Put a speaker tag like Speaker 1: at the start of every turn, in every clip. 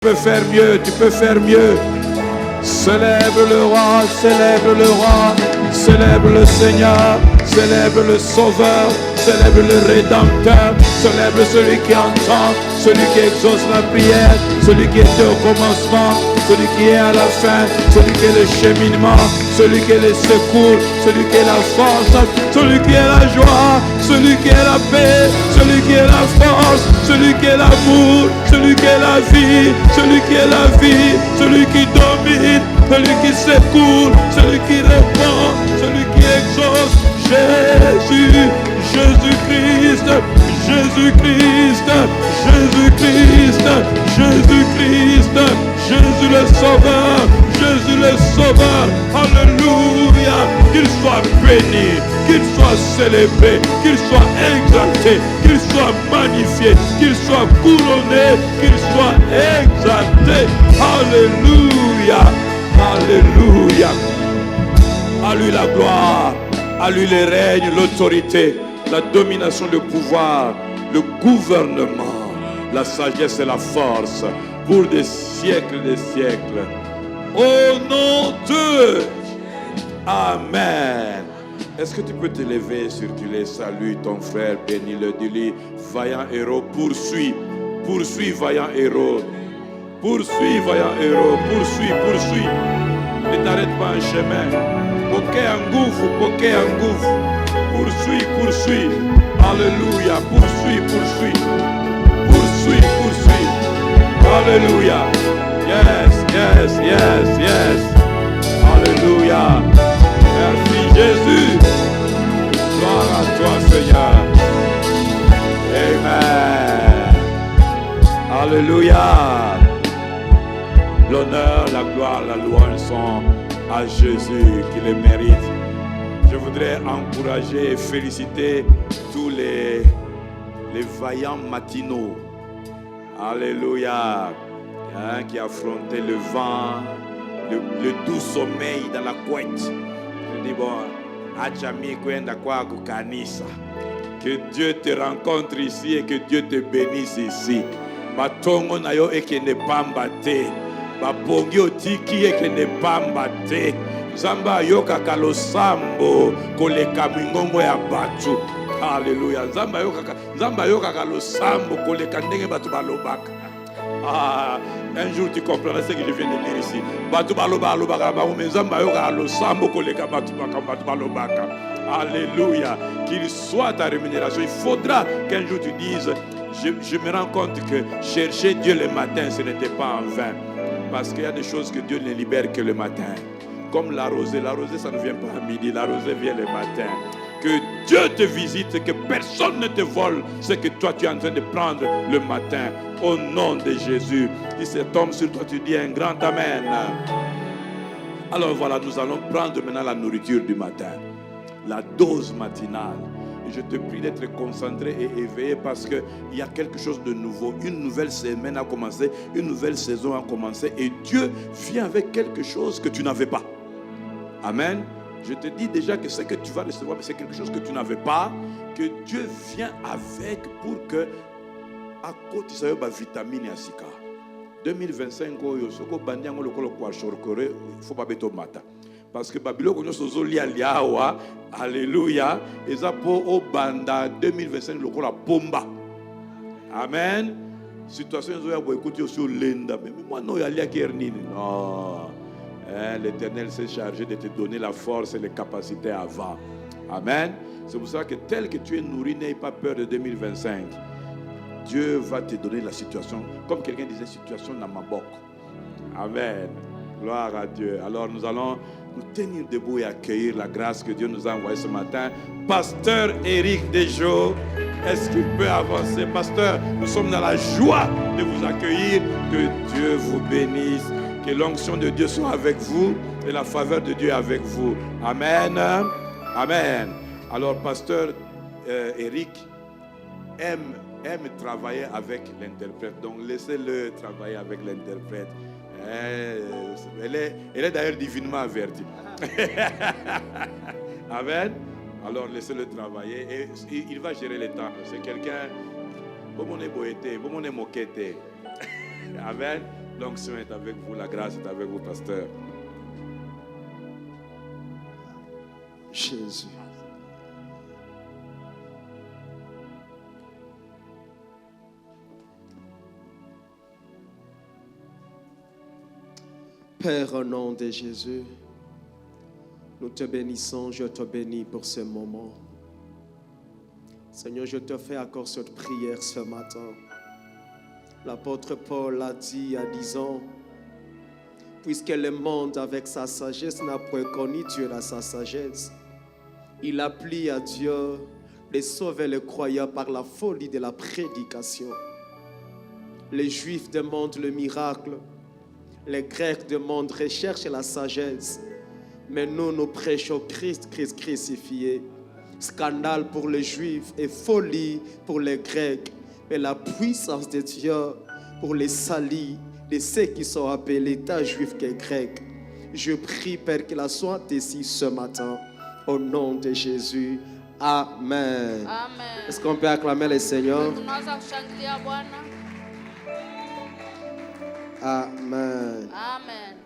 Speaker 1: Tu peux faire mieux, tu peux faire mieux. Célèbre le roi, célèbre le roi, célèbre le Seigneur, célèbre le Sauveur, célèbre le Rédempteur, célèbre celui qui entend, celui qui exauce la prière, celui qui était au commencement, celui qui est à la fin, celui qui est le cheminement, celui qui est le secours, celui qui est la force, celui qui est la joie, celui qui est la paix, celui qui est la force, celui qui est l'amour, celui qui est la vie, celui qui est la vie, celui qui domine, celui qui secourt, celui qui répond, celui qui exauce. Jésus, Jésus-Christ, Jésus-Christ, Jésus-Christ, Jésus-Christ, Jésus le Sauveur, Jésus le Sauveur. Alléluia. Qu'il soit béni, qu'il soit célébré, qu'il soit exalté, qu'il soit magnifié, qu'il soit couronné, qu'il soit exalté. Alléluia. Alléluia. À lui la gloire, à lui le règne, l'autorité, la domination, le pouvoir, le gouvernement, la sagesse et la force pour des siècles et des siècles. Au nom de Amen. Est-ce que tu peux te lever, circuler, salue ton frère, bénis-le, dis-lui, vaillant héros, poursuis, poursuis, vaillant héros, poursuis, vaillant héros, poursuis, poursuis. Ne t'arrête pas en chemin. Poké en gouffre, poursuis, poursuis. Alléluia, poursuis, poursuis. Poursuis, poursuis. Alléluia. Yes, yes, yes, yes. Alléluia. Merci Jésus. Gloire à toi Seigneur. Amen. Alléluia. L'honneur, la gloire, la louange sont à Jésus qui les mérite. Je voudrais encourager et féliciter tous les vaillants matinaux. Alléluia. Qui affrontaient le vent, le doux sommeil dans la couette. Je dis bon, que Dieu te rencontre ici et que Dieu te bénisse ici. Batongo na yo et que ne pamba te. Bapongi otiki et que ne pamba te. Zamba yoka kalosambo koleka mingongo ya batu. Alléluia. Zamba yoka kalosambo koleka ndenge batu balobaka. Ah, un jour tu comprendras ce que je viens de dire ici. Batu balobaka mais zamba yoka kalosambo koleka batu balobaka. Alléluia. Qu'il soit ta rémunération. Il faudra qu'un jour tu dises, je me rends compte que chercher Dieu le matin, ce n'était pas en vain. Parce qu'il y a des choses que Dieu ne libère que le matin. Comme la rosée ça ne vient pas à midi, la rosée vient le matin. Que Dieu te visite, que personne ne te vole ce que toi tu es en train de prendre le matin. Au nom de Jésus. Si ça tombe sur toi, tu dis un grand Amen. Alors voilà, nous allons prendre maintenant la nourriture du matin. La dose matinale. Et je te prie d'être concentré et éveillé parce qu'il y a quelque chose de nouveau. Une nouvelle semaine a commencé, une nouvelle saison a commencé et Dieu vient avec quelque chose que tu n'avais pas. Amen. Je te dis déjà que ce que tu vas recevoir, c'est quelque chose que tu n'avais pas, que Dieu vient avec pour que, à côté de ça, vitamine et asika. 2025, il faut pas être matin. Parce que Babylone, alléluia, et ça pour au banda 2025, le la pomba. Amen. Situation, ils ont écouté aussi au lenda. Mais moi, non, il y a non. L'Éternel s'est chargé de te donner la force et les capacités avant. Amen. C'est pour ça que tel que tu es nourri, n'aie pas peur de 2025. Dieu va te donner la situation. Comme quelqu'un disait, situation n'a ma boque. Amen. Gloire à Dieu. Alors nous allons nous tenir debout et accueillir la grâce que Dieu nous a envoyée ce matin. Pasteur Éric Desjaux, est-ce qu'il peut avancer? Pasteur, nous sommes dans la joie de vous accueillir. Que Dieu vous bénisse. Que l'onction de Dieu soit avec vous et la faveur de Dieu avec vous. Amen. Amen. Alors, pasteur Éric aime travailler avec l'interprète. Donc, laissez-le travailler avec l'interprète. Elle est d'ailleurs divinement avertie. Amen. Alors, laissez-le travailler et il va gérer les temps. C'est quelqu'un... Amen. L'onction est avec vous, la grâce est avec vous, pasteur.
Speaker 2: Jésus. Père, au nom de Jésus, nous te bénissons, je te bénis pour ce moment. Seigneur, je te fais encore cette prière ce matin. L'apôtre Paul l'a dit à 10 ans, puisque le monde avec sa sagesse n'a point connu Dieu dans sa sagesse, il a plu à Dieu de sauver les croyants par la folie de la prédication. Les Juifs demandent le miracle, les Grecs demandent recherche la sagesse, mais nous prêchons Christ crucifié. Scandale pour les Juifs et folie pour les Grecs, mais la puissance de Dieu pour les salis de ceux qui sont appelés tant Juifs que Grecs. Je prie, Père, qu'il soit ici ce matin, au nom de Jésus. Amen.
Speaker 3: Amen.
Speaker 2: Est-ce qu'on peut acclamer le Seigneur?
Speaker 3: Tunaweza kushangilia Bwana.
Speaker 2: Amen.
Speaker 3: Amen.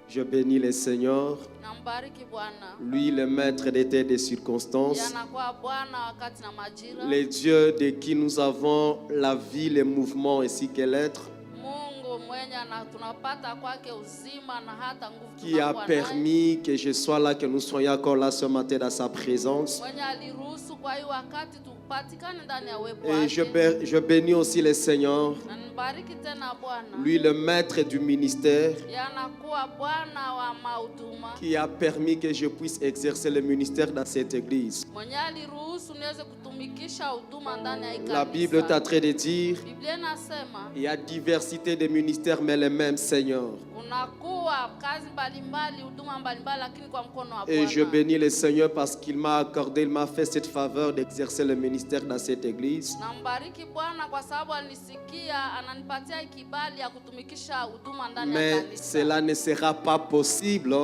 Speaker 2: Je bénis le Seigneur,
Speaker 3: Nambariki Bwana.
Speaker 2: lui le maître des temps et des circonstances,
Speaker 3: Yanakuwa Bwana wakati na majira.
Speaker 2: le Dieu de qui nous avons la vie, le mouvement ainsi que l'être,
Speaker 3: Mungu mwenye tunapata kwake uzima na hata nguvu
Speaker 2: qui a
Speaker 3: tunakuwa naye.
Speaker 2: permis que je sois là, que nous soyons encore là ce matin dans sa présence.
Speaker 3: Mwenye aliruhusu kwa hii wakati tupatikane ndani ya uwepo
Speaker 2: Et
Speaker 3: wake.
Speaker 2: je bénis aussi le Seigneur,
Speaker 3: Na nibariki tena Bwana.
Speaker 2: lui le maître du ministère,
Speaker 3: Yanakuwa Bwana wa mahuduma.
Speaker 2: qui a permis que je puisse exercer le ministère dans cette église.
Speaker 3: Mwenye aliruhusu niweze kutumikisha huduma ndani ya hii
Speaker 2: La Bible est en
Speaker 3: kanisa.
Speaker 2: train de dire,
Speaker 3: Biblia inasema
Speaker 2: il y a diversité de ministères, mais le même Seigneur.
Speaker 3: unakuwa kazi mbalimbali, huduma mbalimbali, lakini kwa mkono wa
Speaker 2: Et je
Speaker 3: Bwana.
Speaker 2: bénis le Seigneur parce qu'il m'a accordé, il m'a fait cette faveur d'exercer le ministère dans cette église.
Speaker 3: Nambariki Bwana kwa sababu alinisikia, ananipatia kibali ya kutumikisha huduma ndani ya
Speaker 2: Mais
Speaker 3: kanisa.
Speaker 2: cela ne sera pas possible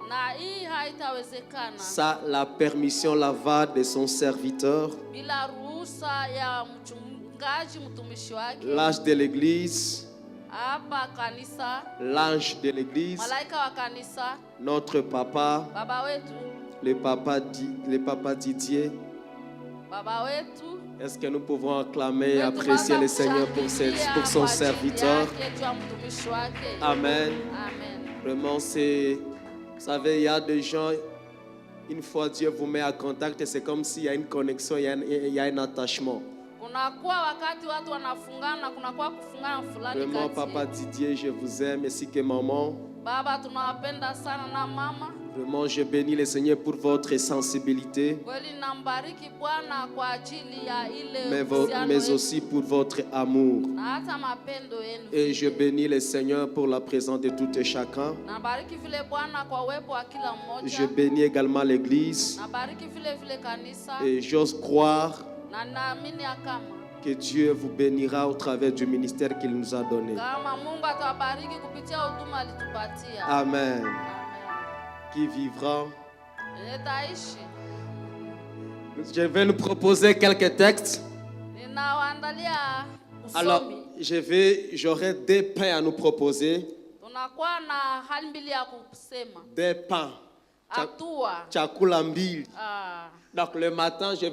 Speaker 3: Na hii haitawezekana
Speaker 2: sans la permission, la va de son serviteur,
Speaker 3: bila ruhusa ya mchungaji mtumishi wake.
Speaker 2: l'âge de l'église,
Speaker 3: Hapa kanisa,
Speaker 2: l'ange de l'église,
Speaker 3: malaika wa kanisa,
Speaker 2: notre papa,
Speaker 3: baba wetu,
Speaker 2: le papa Didier.
Speaker 3: baba wetu.
Speaker 2: Est-ce que nous pouvons acclamer et apprécier le Seigneur pour son serviteur? Amen.
Speaker 3: Amen.
Speaker 2: Vraiment, c'est... Vous savez, il y a des gens, une fois Dieu vous met en contact, c'est comme s'il y a une connexion, il y a un attachement.
Speaker 3: Kunakuwa wakati watu wanafungana, kunakuwa kufungana fulani
Speaker 2: Vraiment,
Speaker 3: kati.
Speaker 2: papa Didier, je vous aime, ainsi que maman.
Speaker 3: Baba tunawapenda sana na mama.
Speaker 2: Vraiment, je bénis le Seigneur pour votre sensibilité,
Speaker 3: Kweli nambariki Bwana kwa ajili ya ile uhusiano
Speaker 2: mais
Speaker 3: wetu
Speaker 2: aussi pour votre amour.
Speaker 3: na hata mapendo yenu.
Speaker 2: Et je bénis le Seigneur pour la présence de tout et chacun.
Speaker 3: Nabariki vile Bwana kwa uwepo wa kila
Speaker 2: Je
Speaker 3: mmoja.
Speaker 2: bénis également l'Église.
Speaker 3: Nabariki vile vile kanisa
Speaker 2: Et j'ose croire
Speaker 3: na naamini ya kama
Speaker 2: que Dieu vous bénira au travers du ministère qu'il nous a donné.
Speaker 3: kama Mungu atawabariki kupitia huduma alitupatia.
Speaker 2: Amen.
Speaker 3: Amen.
Speaker 2: Qui vivra.
Speaker 3: Nitaishi.
Speaker 2: Je vais nous proposer quelques textes.
Speaker 3: Ninawaandalia
Speaker 2: Alors,
Speaker 3: usomi.
Speaker 2: j'aurai deux pains à nous proposer.
Speaker 3: Tunakuwa na hali mbili ya kusema.
Speaker 2: Des pains.
Speaker 3: Hatua.
Speaker 2: Chakula mbili.
Speaker 3: Ah.
Speaker 2: Donc le matin, je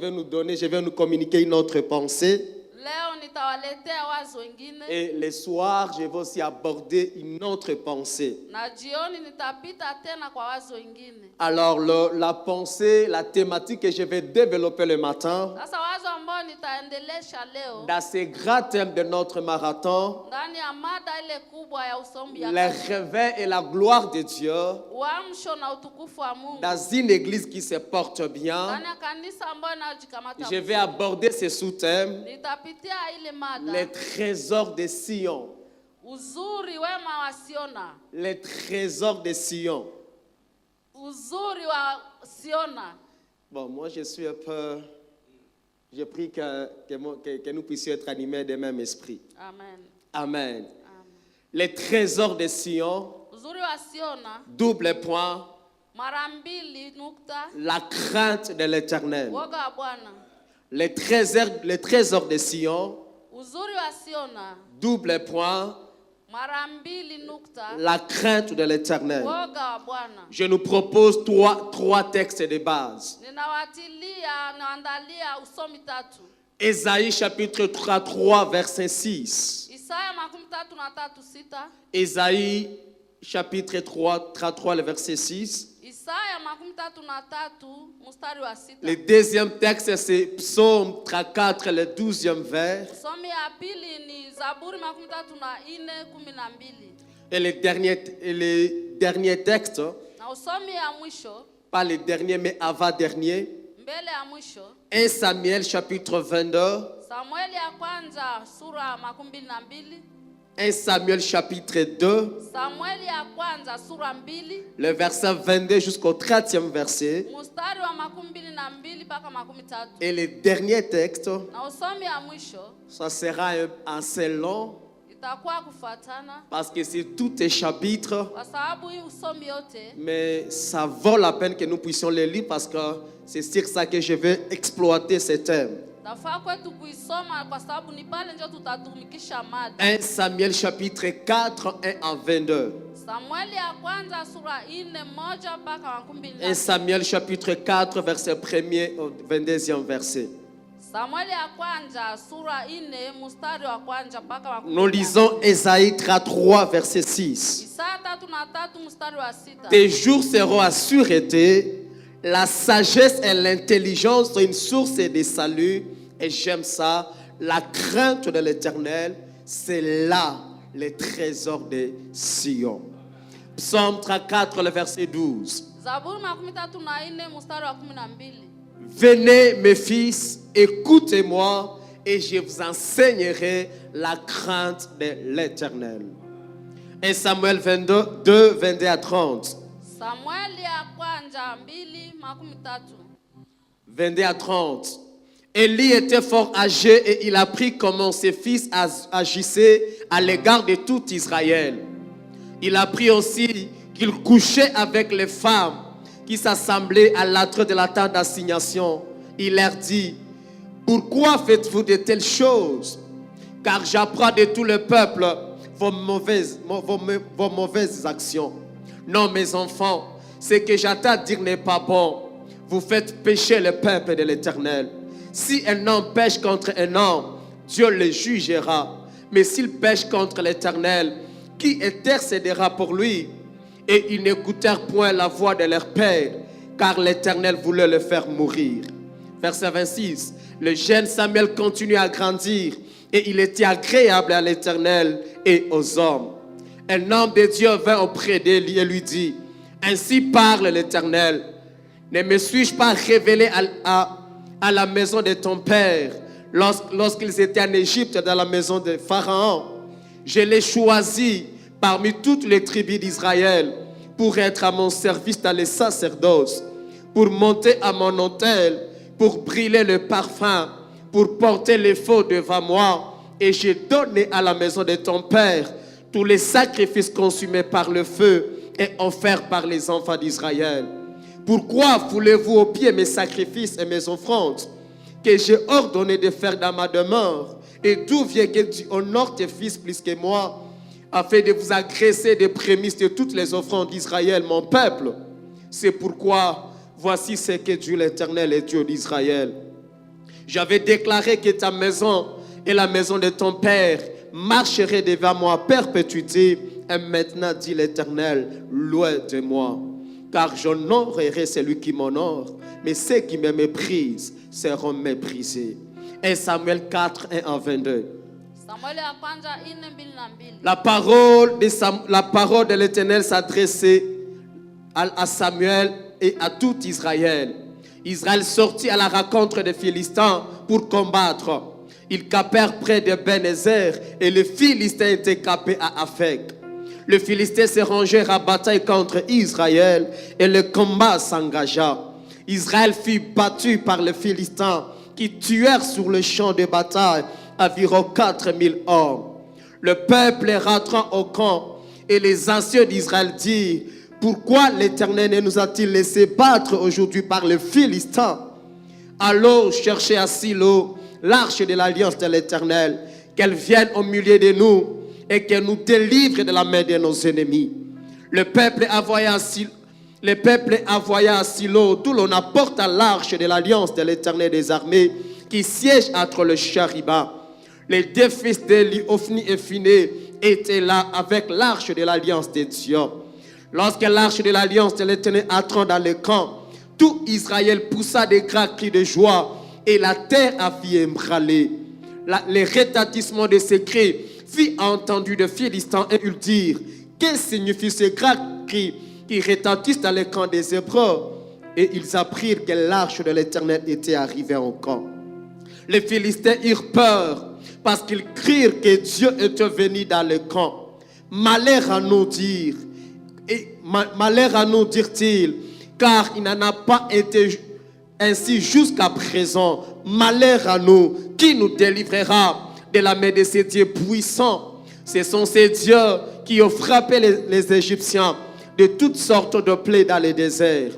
Speaker 2: vais nous communiquer une autre pensée.
Speaker 3: Leo nitawaletea wazo wengine.
Speaker 2: Et le soir, je vais aussi aborder une autre pensée.
Speaker 3: Na jioni nitapita tena kwa wazo wengine.
Speaker 2: Alors la pensée, la thématique que je vais développer le matin,
Speaker 3: Sasa wazo ambao nitaendelesha leo
Speaker 2: dans ce grand thème de notre marathon,
Speaker 3: ndani ya mada ile kubwa ya usomi ya
Speaker 2: le réveil et la gloire de Dieu
Speaker 3: uamsho na utukufu wa Mungu.
Speaker 2: dans une église qui se porte bien.
Speaker 3: Ndani ya kanisa ambayo inajikamata.
Speaker 2: Je vais aborder ce sous-thème,
Speaker 3: Nitapitia ile mada.
Speaker 2: les trésors de Sion.
Speaker 3: Uzuri wema wa Siona.
Speaker 2: Les trésors de Sion.
Speaker 3: Uzuri wa Siona.
Speaker 2: Bon, moi je suis un peu... Je prie que nous puissions être animés de même esprit.
Speaker 3: Amen.
Speaker 2: Amen.
Speaker 3: Amen.
Speaker 2: Les trésors de Sion,
Speaker 3: Uzuri wa Siona.
Speaker 2: double point,
Speaker 3: Mara mbili nukta.
Speaker 2: la crainte de l'Éternel.
Speaker 3: Woga wa Bwana.
Speaker 2: Les trésors de Sion,
Speaker 3: Uzuri wa Siona.
Speaker 2: double point,
Speaker 3: mara 2
Speaker 2: La crainte de l'Éternel.
Speaker 3: woga wa Bwana.
Speaker 2: Je nous propose trois textes de base.
Speaker 3: Naandalia usomi 3.
Speaker 2: Ésaïe chapitre 33, verset 6.
Speaker 3: Isaya 33:6.
Speaker 2: Ésaïe chapitre 33, le verset 6.
Speaker 3: Isaya 33 mstari wa 6.
Speaker 2: Le deuxième texte, c'est Psaume 34, le 12e vers.
Speaker 3: Somi ya pili ni Zaburi 34:12.
Speaker 2: Et le dernier texte,
Speaker 3: Na usomi ya mwisho,
Speaker 2: pas le dernier, mais avant-dernier,
Speaker 3: mbele ya mwisho,
Speaker 2: 1 Samuel chapitre 22,
Speaker 3: Samueli ya kwanza sura 22.
Speaker 2: 1 Samuel chapitre 2,
Speaker 3: Samueli ya kwanza sura 2,
Speaker 2: le verset 22 jusqu'au 30e verset.
Speaker 3: mstari wa 22 mpaka 3.
Speaker 2: Et le dernier texte,
Speaker 3: Na usomi ya mwisho
Speaker 2: ça sera assez long
Speaker 3: itakuwa kufuatana
Speaker 2: parce que c'est tout un chapitre,
Speaker 3: kwa sababu hii usomi yote,
Speaker 2: mais ça vaut la peine que nous puissions le lire parce que c'est sur ça que je vais exploiter ce thème.
Speaker 3: tafaa kwetu kuisoma kwa sababu ni pale ndio tutatumikisha mada.
Speaker 2: 1 Samuel chapitre 4, 1 à 22.
Speaker 3: Samueli ya kwanza sura 4:1 mpaka
Speaker 2: 1
Speaker 3: 12.
Speaker 2: Samuel chapitre 4, verset 1er au 22e verset.
Speaker 3: Samueli ya kwanza sura 4 mstari wa kwanza mpaka wa 12.
Speaker 2: Nous lisons Ésaïe 33, verset 6.
Speaker 3: Isaya 3 mstari wa 6.
Speaker 2: Tes jours seront à sûreté, la sagesse et l'intelligence sont une source de salut. Et j'aime ça, la crainte de l'Éternel, c'est là le trésor de Sion. Psaume 34, le verset 12.
Speaker 3: Zaburi 34 mstari wa 12.
Speaker 2: Venez mes fils, écoutez-moi et je vous enseignerai la crainte de l'Éternel. 1 Samuel 22, 22 à 30.
Speaker 3: Samueli ya kwanza 2:13.
Speaker 2: 22 à 30. Élie était fort âgé et il apprit comment ses fils agissaient à l'égard de tout Israël. Il apprit aussi qu'il couchait avec les femmes qui s'assemblaient à l'entrée de la tente d'assignation. Il leur dit, pourquoi faites-vous de telles choses? Car j'apprends de tout le peuple vos mauvaises actions. Non, mes enfants, ce que j'attends dire n'est pas bon. Vous faites pécher le peuple de l'Éternel. Si un homme pêche contre un homme, Dieu le jugera. Mais s'il pêche contre l'Éternel, qui intercédera pour lui? Et ils n'écoutèrent point la voix de leur père, car l'Éternel voulait le faire mourir. Verset 26. Le jeune Samuel continue à grandir, et il était agréable à l'Éternel et aux hommes. Un homme de Dieu vint auprès d'Élie et lui dit, ainsi parle l'Éternel, ne me suis-je pas révélé à la maison de ton père lorsqu'ils étaient en Égypte dans la maison de Pharaon? Je l'ai choisi parmi toutes les tribus d'Israël pour être à mon service dans les sacerdoces, pour monter à mon autel, pour brûler le parfum, pour porter les faux devant moi. Et j'ai donné à la maison de ton père tous les sacrifices consumés par le feu et offerts par les enfants d'Israël. Pourquoi voulez-vous au pied mes sacrifices et mes offrandes que j'ai ordonné de faire dans ma demeure? Et d'où vient que tu honores tes fils plus que moi, afin de vous agresser des prémices de toutes les offrandes d'Israël, mon peuple? C'est pourquoi, voici ce que Dieu l'Éternel est Dieu d'Israël. J'avais déclaré que ta maison et la maison de ton père marcheraient devant moi à perpétuité. Et maintenant, dit l'Éternel, loin de moi. Car j'honorerai celui qui m'honore, mais ceux qui me méprisent seront méprisés. 1 Samuel 4, 1 à 22.
Speaker 3: Samueli ya kwanza 4:2.
Speaker 2: La parole de l'Éternel s'adressait à Samuel et à tout Israël. Israël sortit à la rencontre des Philistins pour combattre. Ils campèrent près de Ben-Ezer et les Philistins étaient campés à Aphek. Les Philistins se rangèrent à bataille contre Israël et le combat s'engagea. Israël fut battu par les Philistins qui tuèrent sur le champ de bataille environ 4000 hommes. Le peuple rentrant au camp et les anciens d'Israël dirent, pourquoi l'Éternel ne nous a-t-il laissé battre aujourd'hui par les Philistins? Allons chercher à Silo l'arche de l'alliance de l'Éternel, qu'elle vienne au milieu de nous. et qu'elle nous délivre de la main de nos ennemis. Le peuple a envoyé à Silo, d'où l'on apporte à l'arche de l'alliance de l'Éternel des armées, qui siège entre le chariba. Les deux fils d'Élie, Ophni et Phiné, étaient là avec l'arche de l'alliance de Dieu. Lorsque l'arche de l'alliance de l'Éternel entra dans le camp, tout Israël poussa des grands cris de joie et la terre a fait ébranler. Le retentissement de ces cris fit entendu de Philistins et ils dirent: que signifient ces grands cris qui retentissent dans le camp des Hébreux? Et ils apprirent que l'arche de l'Éternel était arrivée en camp. Les Philistins eurent peur parce qu'ils crirent que Dieu était venu dans le camp. Malheur à nous, dirent-ils, car il n'en a pas été ainsi jusqu'à présent. Malheur à nous, qui nous délivrera de la main de ces dieux puissants? Ce sont ces dieux qui ont frappé les Égyptiens de toutes sortes de plaies dans le désert.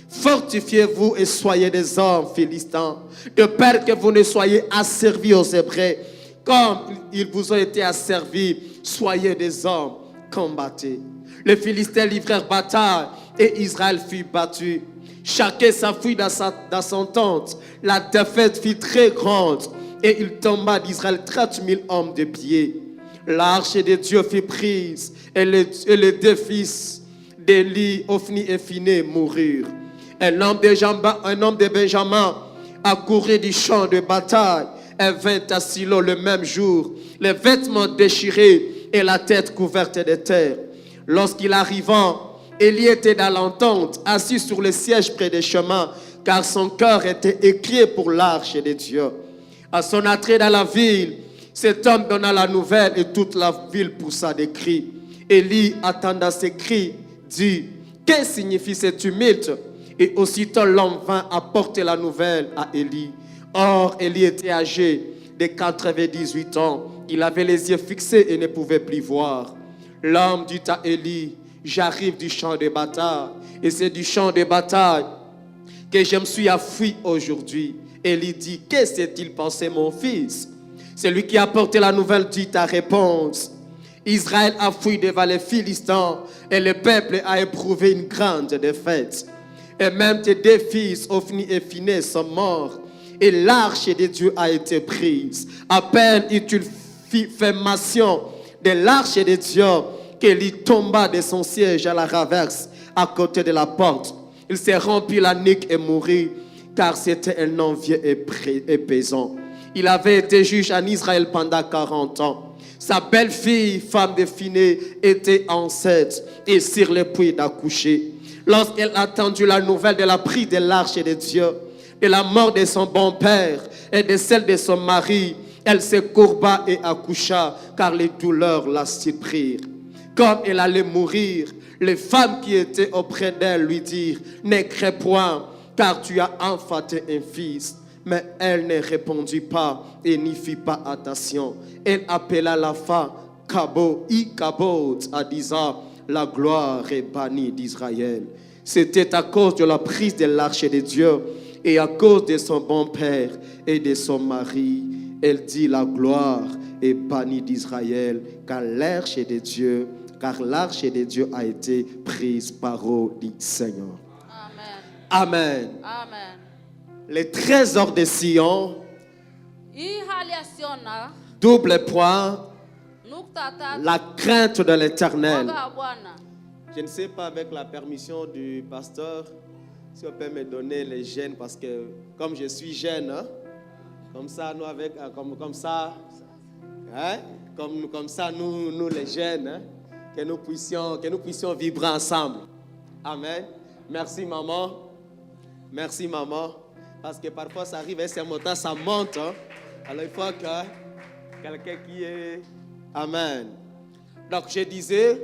Speaker 2: Fortifiez-vous et soyez des hommes, Philistins, de peur que vous ne soyez asservis aux Hébreux, comme ils vous ont été asservis. Soyez des hommes, combattez. Les Philistins livrèrent bataille et Israël fut battu. Chacun s'enfuit dans son tente. La défaite fut très grande et il tomba d'Israël 30 000 hommes de pied. L'arche de Dieu fut prise et les deux fils d'Élie, Ophni et Phiné, moururent. Un homme de Benjamin accourut du champ de bataille et vint à Silo le même jour, les vêtements déchirés et la tête couverte de terre. Lorsqu'il arriva, Élie était dans l'entente, assis sur le siège près des chemins, car son cœur était écrié pour l'arche de Dieu. À son entrée dans la ville, cet homme donna la nouvelle et toute la ville poussa des cris. Élie, attendant ces cris, dit: que signifie ce tumulte? Et aussitôt l'homme vint apporter la nouvelle à Élie. Or, Élie était âgé de 98 ans. Il avait les yeux fixés et ne pouvait plus voir. L'homme dit à Élie: j'arrive du champ de bataille, et c'est du champ de bataille que je me suis enfui aujourd'hui. Élie dit: que s'est-il passé, mon fils? Celui qui a apporté la nouvelle dit à réponse: Israël a fui devant les Philistins, et le peuple a éprouvé une grande défaite. Et même tes deux fils, Ophni et Phiné, sont morts, et l'arche de Dieu a été prise. À peine eut-il fait mention de l'arche de Dieu qu'Élie tomba de son siège à la traverse à côté de la porte. Il s'est rempli la nuque et mourut, car c'était un homme vieux et pesant. Il avait été juge en Israël pendant 40 ans. Sa belle-fille, femme de Phiné, était enceinte et sur le point d'accoucher. Lorsqu'elle a entendu la nouvelle de la prise de l'arche de Dieu, de la mort de son bon père et de celle de son mari, elle se courba et accoucha, car les douleurs la surprirent. Comme elle allait mourir, les femmes qui étaient auprès d'elle lui dirent: ne crains point, car tu as enfanté un fils. Mais elle ne répondit pas et n'y fit pas attention. Elle appela la femme Ikabod, en disant: la gloire est bannie d'Israël. C'était à cause de la prise de l'arche de Dieu et à cause de son bon père et de son mari. Elle dit: la gloire est bannie d'Israël, car l'arche de Dieu a été prise, parole du Seigneur.
Speaker 3: Amen.
Speaker 2: Amen.
Speaker 3: Amen.
Speaker 2: Les trésors de Sion,
Speaker 3: Hii hali ya Siona,
Speaker 2: double point,
Speaker 3: nukta tatu,
Speaker 2: la crainte de l'Éternel.
Speaker 3: woga wa Bwana.
Speaker 2: Je ne sais pas, avec la permission du pasteur, si on peut me donner les gènes, parce que comme je suis jeune, hein, comme ça, nous avec, comme ça, hein, comme ça, nous les jeunes, hein, que nous puissions vibrer ensemble. Amen. Merci maman. Merci maman. Parce que parfois ça arrive, un certain moment, ça monte. Hein. Alors il faut que quelqu'un qui est... Amen. Donc je disais...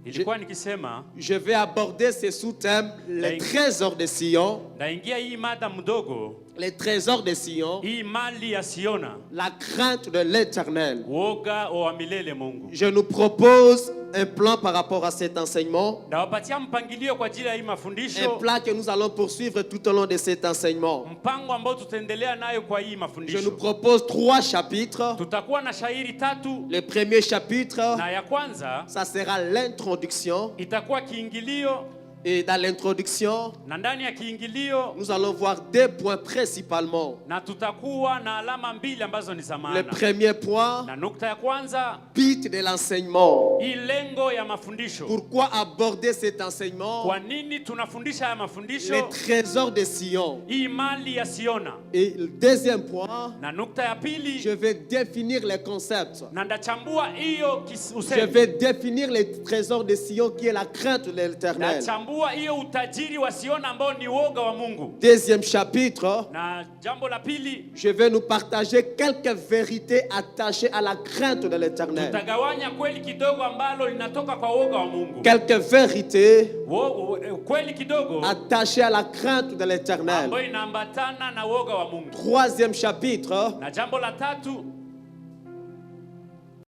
Speaker 4: Ilikuwa nikisema
Speaker 2: Je vais aborder ce sous-thème, les trésors de Sion.
Speaker 4: naingia hii mada mdogo,
Speaker 2: Les trésors de Sion,
Speaker 4: hii mali ya Siona,
Speaker 2: la crainte de l'Éternel.
Speaker 4: woga wa milele Mungu.
Speaker 2: Je nous propose un plan par rapport à cet enseignement.
Speaker 4: Ndawapatia mpangilio kwa ajili ya hii
Speaker 2: Un
Speaker 4: mafundisho,
Speaker 2: plan que nous allons poursuivre tout au long de cet enseignement.
Speaker 4: mpango ambao tutaendelea nayo kwa hii
Speaker 2: Je nous
Speaker 4: mafundisho.
Speaker 2: propose 3 chapitres.
Speaker 4: Tutakuwa na shairi 3,
Speaker 2: Le premier chapitre,
Speaker 4: na ya kwanza
Speaker 2: ça sera l'introduction.
Speaker 4: itakuwa kiingilio,
Speaker 2: Et dans l'introduction,
Speaker 4: na ndani ya kiingilio
Speaker 2: nous allons voir 2 points principalement.
Speaker 4: na tutakuwa na alama mbili ambazo ni za
Speaker 2: Le
Speaker 4: maana.
Speaker 2: premier point,
Speaker 4: Na nukta ya kwanza,
Speaker 2: but de l'enseignement.
Speaker 4: hii lengo ya mafundisho.
Speaker 2: Pourquoi aborder cet enseignement?
Speaker 4: Kwa nini tunafundisha haya mafundisho?
Speaker 2: Les trésors de Sion.
Speaker 4: Hii mali ya Siona.
Speaker 2: Et le deuxième point,
Speaker 4: Na nukta ya pili,
Speaker 2: je vais définir les concepts.
Speaker 4: na ndachambua hiyo
Speaker 2: Je
Speaker 4: usemi.
Speaker 2: vais définir les trésors de Sion qui est la crainte de l'Éternel.
Speaker 4: Nachambua hiyo utajiri wa Siona ambao ni woga wa Mungu.
Speaker 2: Deuxième chapitre,
Speaker 4: Na jambo la pili,
Speaker 2: je vais nous partager quelques vérités attachées à la crainte de l'Éternel.
Speaker 4: tutagawanya kweli kidogo ambalo linatoka kwa woga wa Mungu.
Speaker 2: Quelques vérités
Speaker 4: Kweli kidogo
Speaker 2: attachées à la crainte de l'Éternel.
Speaker 4: ambayo inaambatana na woga wa Mungu.
Speaker 2: Troisième chapitre,
Speaker 4: Na jambo la tatu,